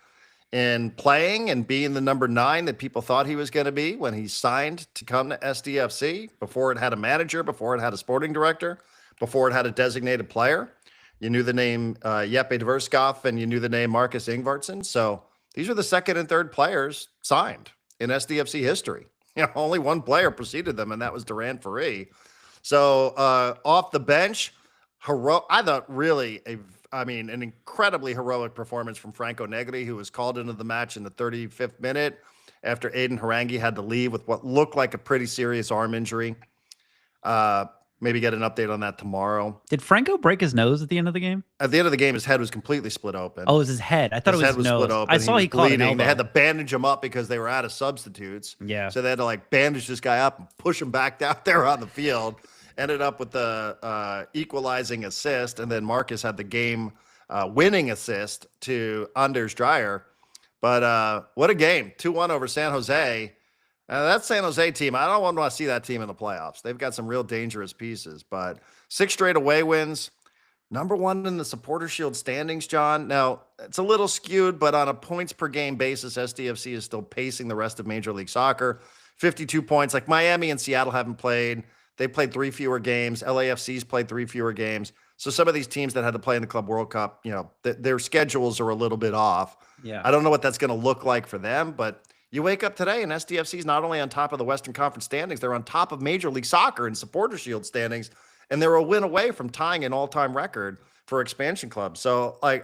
[SPEAKER 1] and playing and being the number 9 that people thought he was going to be when he signed to come to SDFC. Before it had a manager, before it had a sporting director, before it had a designated player. You knew the name Jeppe Dverskov and you knew the name Marcus Ingvartsen. So these are the second and third players signed in SDFC history. Only one player preceded them, and that was Duran Ferree. So off the bench, I thought really an incredibly heroic performance from Franco Negri, who was called into the match in the 35th minute after Aiden Harangi had to leave with what looked like a pretty serious arm injury. Maybe get an update on that tomorrow.
[SPEAKER 2] Did Franco break his nose at the end of the game?
[SPEAKER 1] At the end of the game, his head was completely split open.
[SPEAKER 2] Oh, it was his head. I thought
[SPEAKER 1] his
[SPEAKER 2] it was
[SPEAKER 1] head
[SPEAKER 2] his nose.
[SPEAKER 1] Split open.
[SPEAKER 2] I saw he caught an elbow.
[SPEAKER 1] They had to bandage him up because they were out of substitutes.
[SPEAKER 2] Yeah.
[SPEAKER 1] So they had to bandage this guy up and push him back out there on the field. Ended up with the equalizing assist, and then Marcus had the game winning assist to Anders Dreyer. But what a game. 2-1 over San Jose. That San Jose team, I don't want to see that team in the playoffs. They've got some real dangerous pieces, but 6 straight away wins. Number 1 in the Supporter Shield standings, John. Now, it's a little skewed, but on a points per game basis, SDFC is still pacing the rest of Major League Soccer. 52 points. Like Miami and Seattle haven't played. They played 3 fewer games. LAFC's played 3 fewer games. So some of these teams that had to play in the Club World Cup, their schedules are a little bit off.
[SPEAKER 2] Yeah.
[SPEAKER 1] I don't know what that's going to look like for them, but you wake up today and SDFC is not only on top of the Western Conference standings, they're on top of Major League Soccer and Supporter Shield standings, and they're a win away from tying an all-time record for expansion clubs. So, I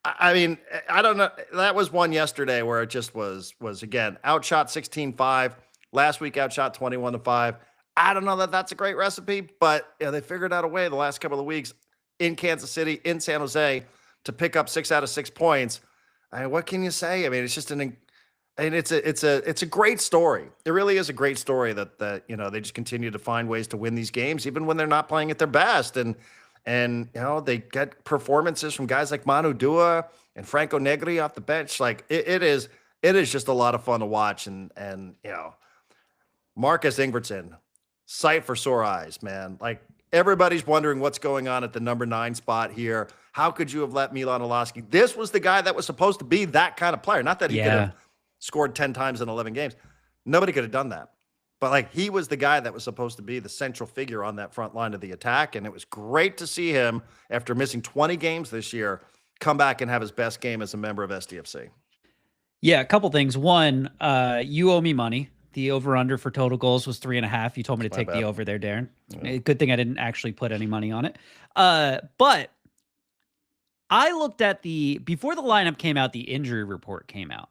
[SPEAKER 1] don't know. That was one yesterday where it just was again, outshot 16-5. Last week, outshot 21-5. I don't know that that's a great recipe, but they figured out a way the last couple of weeks in Kansas City, in San Jose, to pick up 6 out of 6 points. What can you say? It's just it's a great story. It really is a great story that they just continue to find ways to win these games, even when they're not playing at their best. And they get performances from guys like Manu Dua and Franco Negri off the bench. Like it is just a lot of fun to watch. And Marcus Ingvartsen, sight for sore eyes, man. Like everybody's wondering what's going on at the number 9 spot here. How could you have let Milan Olaski? This was the guy that was supposed to be that kind of player. Not that he could have scored 10 times in 11 games. Nobody could have done that. But he was the guy that was supposed to be the central figure on that front line of the attack. And it was great to see him, after missing 20 games this year, come back and have his best game as a member of SDFC.
[SPEAKER 2] Yeah, a couple things. One, you owe me money. The over-under for total goals was 3.5. You told me to take the over there, Darren. Yeah. Good thing I didn't actually put any money on it. But I looked at before the lineup came out, the injury report came out.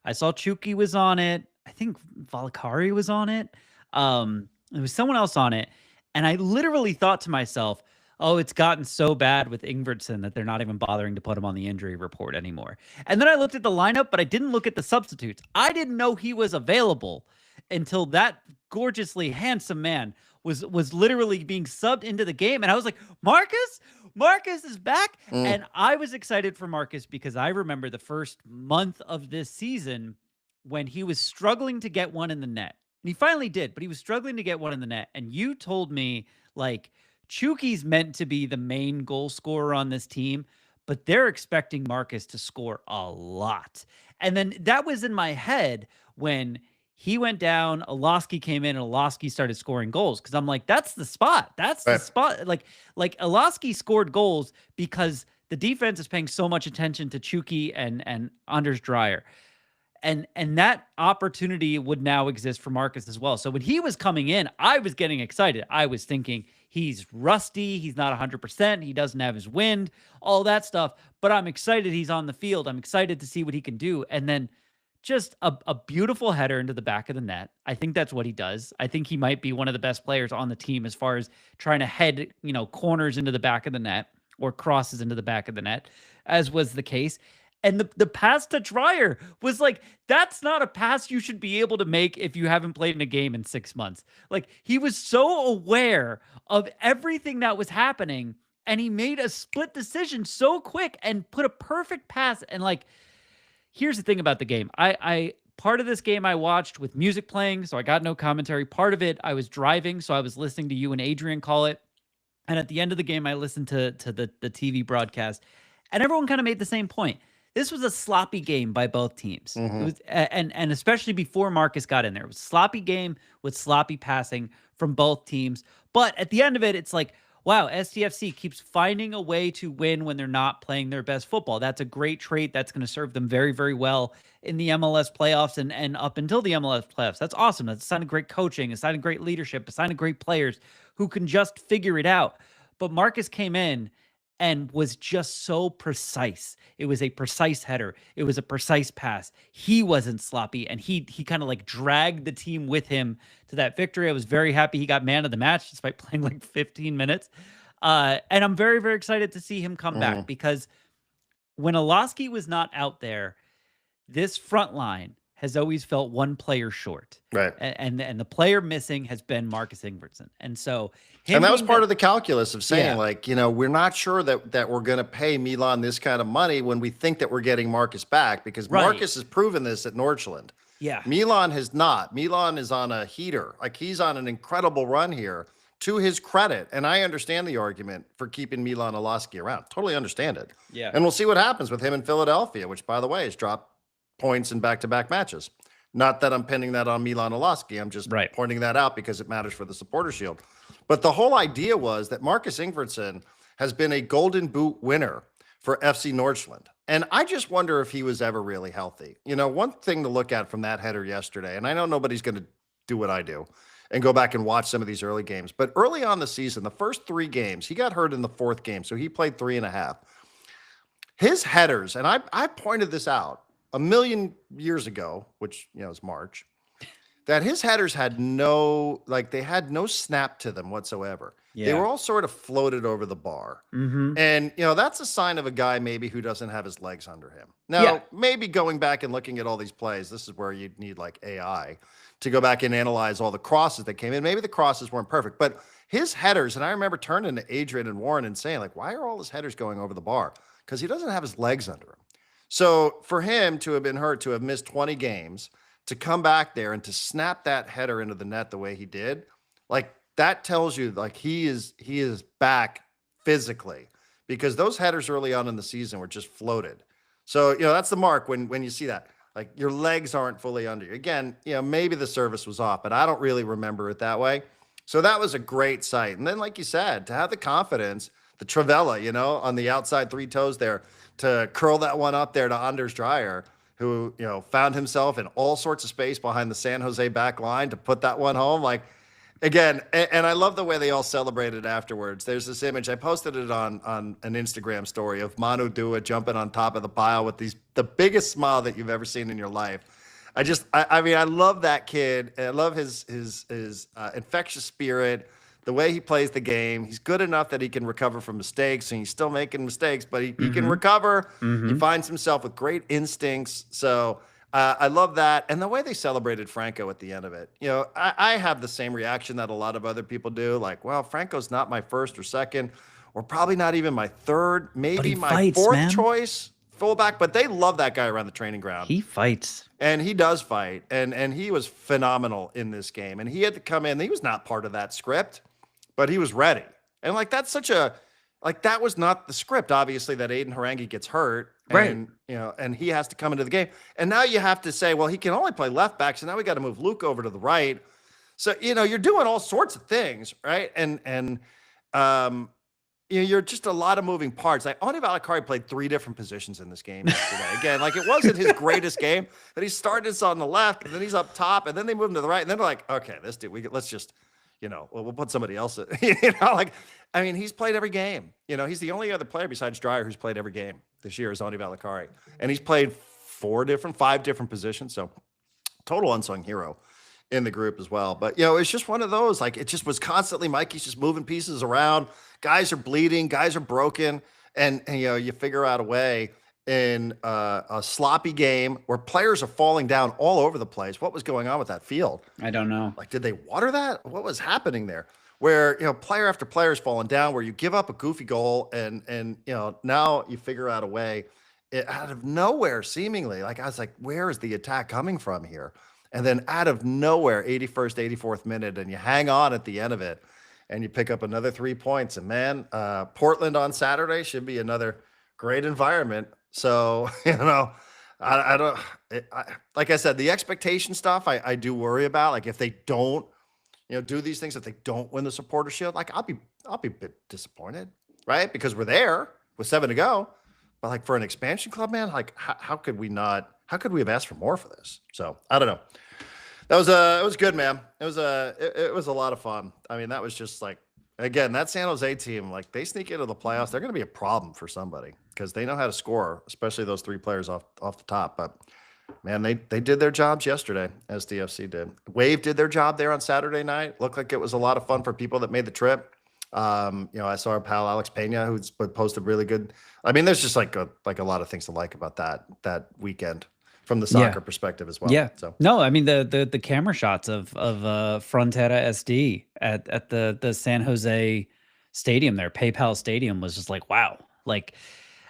[SPEAKER 2] I saw Chucky was on it. I think Valakari was on it. There was someone else on it. And I literally thought to myself, oh, it's gotten so bad with Ingvartsen that they're not even bothering to put him on the injury report anymore. And then I looked at the lineup, but I didn't look at the substitutes. I didn't know he was available until that gorgeously handsome man was literally being subbed into the game. And I was like, Marcus, Marcus is back.
[SPEAKER 1] Mm.
[SPEAKER 2] And I was excited for Marcus because I remember the first month of this season when he was struggling to get one in the net. And he finally did, but he was struggling to get one in the net. And you told me, like, Chuki's meant to be the main goal scorer on this team, but they're expecting Marcus to score a lot. And then that was in my head when he went down, Alosky came in, and Alosky started scoring goals. Because I'm like, that's the spot. That's the
[SPEAKER 1] Right.
[SPEAKER 2] spot. Like Alosky scored goals because the defense is paying so much attention to Chuki and Anders Dreyer. And that opportunity would now exist for Marcus as well. So when he was coming in, I was getting excited. I was thinking he's rusty, he's not 100%, he doesn't have his wind, all that stuff. But I'm excited he's on the field. I'm excited to see what he can do. And then just a beautiful header into the back of the net. I think that's what he does. I think he might be one of the best players on the team as far as trying to head, corners into the back of the net or crosses into the back of the net, as was the case. And the pass to Dreyer was like, that's not a pass you should be able to make if you haven't played in a game in 6 months. Like, he was so aware of everything that was happening, and he made a split decision so quick and put a perfect pass. And like, here's the thing about the game. I part of this game I watched with music playing, so I got no commentary. Part of it I was driving, so I was listening to you and Adrian call it. And at the end of the game, I listened to the TV broadcast, and everyone kind of made the same point. This was a sloppy game by both teams.
[SPEAKER 1] Mm-hmm.
[SPEAKER 2] It was, and especially before Marcus got in there, it was a sloppy game with sloppy passing from both teams. But at the end of it, it's like, wow, SDFC keeps finding a way to win when they're not playing their best football. That's a great trait. That's going to serve them very, very well in the MLS playoffs and up until the MLS playoffs. That's awesome. That's a sign of great coaching, a sign of great leadership, a sign of great players who can just figure it out. But Marcus came in and was just so precise. It was a precise header. It was a precise pass. He wasn't sloppy, and he kind of like dragged the team with him to that victory. I was very happy he got man of the match despite playing like 15 minutes. And I'm very, very excited to see him come back, because when Alosky was not out there, this front line has always felt one player short.
[SPEAKER 1] Right.
[SPEAKER 2] And the player missing has been Marcus Ingvartson. And so
[SPEAKER 1] and that was part of the calculus of saying,
[SPEAKER 2] Yeah.
[SPEAKER 1] we're not sure that we're going to pay Milan this kind of money when we think that we're getting Marcus back, because
[SPEAKER 2] Right.
[SPEAKER 1] Marcus has proven this at Nordstrand.
[SPEAKER 2] Yeah.
[SPEAKER 1] Milan has not. Milan is on a heater. Like, he's on an incredible run here, to his credit. And I understand the argument for keeping Milan Alosky around. Totally understand it.
[SPEAKER 2] Yeah.
[SPEAKER 1] And we'll see what happens with him in Philadelphia, which, by the way, has dropped points in back-to-back matches. Not that I'm pinning that on Milan Alosky. I'm just
[SPEAKER 2] Right.
[SPEAKER 1] pointing that out because it matters for the supporter shield. But the whole idea was that Marcus Ingvartson has been a Golden Boot winner for FC Nordstrand. And I just wonder if he was ever really healthy. One thing to look at from that header yesterday, and I know nobody's going to do what I do and go back and watch some of these early games, but early on the season, the first 3 games, he got hurt in the 4th game, so he played 3.5. His headers, and I pointed this out a million years ago, which, is March, that his headers had no snap to them whatsoever.
[SPEAKER 2] Yeah.
[SPEAKER 1] They were all sort of floated over the bar. And, that's a sign of a guy maybe who doesn't have his legs under him. Now, maybe going back and looking at all these plays, this is where you'd need like AI to go back and analyze all the crosses that came in. Maybe the crosses weren't perfect, but his headers, and I remember turning to Adrian and Warren and saying, like, why are all his headers going over the bar? Because he doesn't have his legs under him. So for him to have been hurt, to have missed 20 games, to come back there and to snap that header into the net the way he did, like, that tells you, like, he is back physically, because those headers early on in the season were just floated. So, that's the mark when you see that, like, your legs aren't fully under you. Again, maybe the service was off, but I don't really remember it that way. So that was a great sight. And then, like you said, to have the confidence, the Travella, on the outside 3 toes there, to curl that one up there to Anders Dreyer, who, found himself in all sorts of space behind the San Jose back line to put that one home. Like, again, and I love the way they all celebrated afterwards. There's this image, I posted it on an Instagram story, of Manu Dua jumping on top of the pile with the biggest smile that you've ever seen in your life. I mean, I love that kid. I love his infectious spirit, the way he plays the game. He's good enough that he can recover from mistakes, and he's still making mistakes, but he can recover. He finds himself with great instincts. So I love that. And the way they celebrated Franco at the end of it, I have the same reaction that a lot of other people do. Like, well, Franco's not my first or second or probably not even my third, maybe
[SPEAKER 2] he
[SPEAKER 1] my
[SPEAKER 2] fights,
[SPEAKER 1] fourth
[SPEAKER 2] man.
[SPEAKER 1] choice fullback. But they love that guy around the training ground.
[SPEAKER 2] He fights.
[SPEAKER 1] And he does fight. And he was phenomenal in this game. And he had to come in. He was not part of that script, but he was ready. And like, that's such a, like, that was not the script, obviously, that Aiden Harangi gets hurt.
[SPEAKER 2] Right.
[SPEAKER 1] And, you know, and he has to come into the game. And now you have to say, well, he can only play left back. So now we got to move Luke over to the right. So, you know, you're doing all sorts of things, right? You know, you're just a lot of moving parts. Like, Oni Valakari played 3 different positions in this game yesterday. Again, like, it wasn't his greatest game, but he started us on the left, and then he's up top, and then they move him to the right, and then they're like, okay, this dude, let's just, you know, we'll put somebody else in. You know, like, I mean, he's played every game. You know, he's the only other player besides Dreyer who's played every game this year is Oni Valakari. And he's played 5 different positions. So total unsung hero in the group as well. But, you know, it's just one of those, like, it just was constantly, Mikey's just moving pieces around. Guys are bleeding, guys are broken. And you know, you figure out a way in a sloppy game where players are falling down all over the place. What was going on with that field?
[SPEAKER 2] I don't know.
[SPEAKER 1] Like, did they water that? What was happening there? Where, you know, player after player is falling down, where you give up a goofy goal and you know, now you figure out a way out of nowhere, seemingly. Like, I was like, where is the attack coming from here? And then out of nowhere, 81st, 84th minute, and you hang on at the end of it, and you pick up another 3 points. And man, Portland on Saturday should be another great environment. So, you know, I don't, like I said, the expectation stuff I do worry about. Like, if they don't, you know, do these things, if they don't win the Supporter Shield, like, I'll be a bit disappointed, right? Because we're there with 7 to go. But like, for an expansion club, man, like, how could we have asked for more for this? So I don't know. It was good, man. It was a lot of fun. I mean, that was just like, again, that San Jose team, like, they sneak into the playoffs, they're going to be a problem for somebody because they know how to score, especially those 3 players off the top. But man, they did their jobs yesterday, as SDFC did. Wave did their job there on Saturday night. Looked like it was a lot of fun for people that made the trip. You know, I saw our pal Alex Pena, who's posted really good. I mean, there's just like a lot of things to like about that weekend from the soccer perspective as well.
[SPEAKER 2] Yeah.
[SPEAKER 1] So
[SPEAKER 2] no, I mean, the camera shots of Frontera SD at the San Jose stadium there, PayPal Stadium, was just like, wow. Like,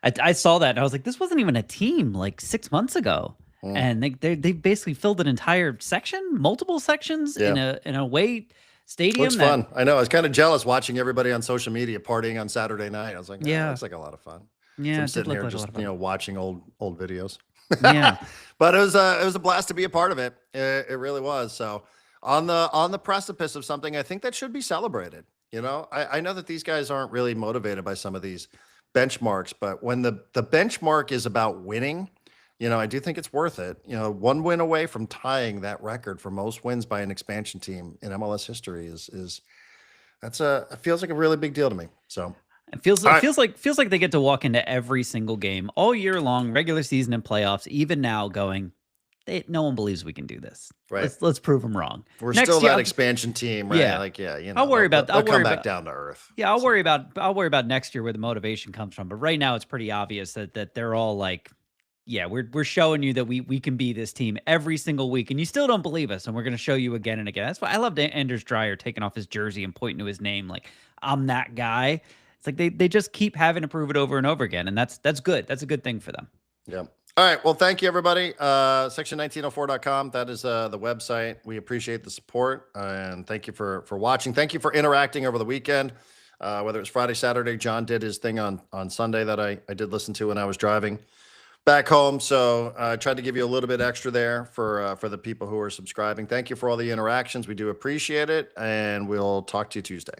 [SPEAKER 2] I saw that and I was like, this wasn't even a team like 6 months ago. And they basically filled an entire section, multiple sections in a away stadium.
[SPEAKER 1] Looks fun. I know. I was kind of jealous watching everybody on social media partying on Saturday night. I was like, yeah, looks like a lot of fun.
[SPEAKER 2] Yeah,
[SPEAKER 1] so I'm sitting here just, you know, watching old videos.
[SPEAKER 2] Yeah.
[SPEAKER 1] But it was a blast to be a part of it. It really was. So on the precipice of something, I think that should be celebrated. You know, I know that these guys aren't really motivated by some of these benchmarks, but when the benchmark is about winning, you know, I do think it's worth it. You know, 1 win away from tying that record for most wins by an expansion team in MLS history is it feels like a really big deal to me. So
[SPEAKER 2] it feels like they get to walk into every single game all year long, regular season and playoffs, even now, going, no one believes we can do this.
[SPEAKER 1] Right.
[SPEAKER 2] Let's prove them wrong.
[SPEAKER 1] We're still that expansion team, right?
[SPEAKER 2] Yeah.
[SPEAKER 1] Like, yeah, you know,
[SPEAKER 2] I'll
[SPEAKER 1] come back down to earth.
[SPEAKER 2] Yeah, I'll worry about next year where the motivation comes from. But right now, it's pretty obvious that they're all like, yeah, we're showing you that we can be this team every single week, and you still don't believe us, and we're going to show you again and again. That's why I loved Anders Dreyer taking off his jersey and pointing to his name like, I'm that guy. It's like they just keep having to prove it over and over again, and that's good. That's a good thing for them.
[SPEAKER 1] Yeah. All right. Well, thank you, everybody. Section1904.com. That is the website. We appreciate the support, and thank you for watching. Thank you for interacting over the weekend. Whether it was Friday, Saturday, John did his thing on Sunday that I did listen to when I was driving back home. So I tried to give you a little bit extra there for the people who are subscribing. Thank you for all the interactions. We do appreciate it, and we'll talk to you Tuesday.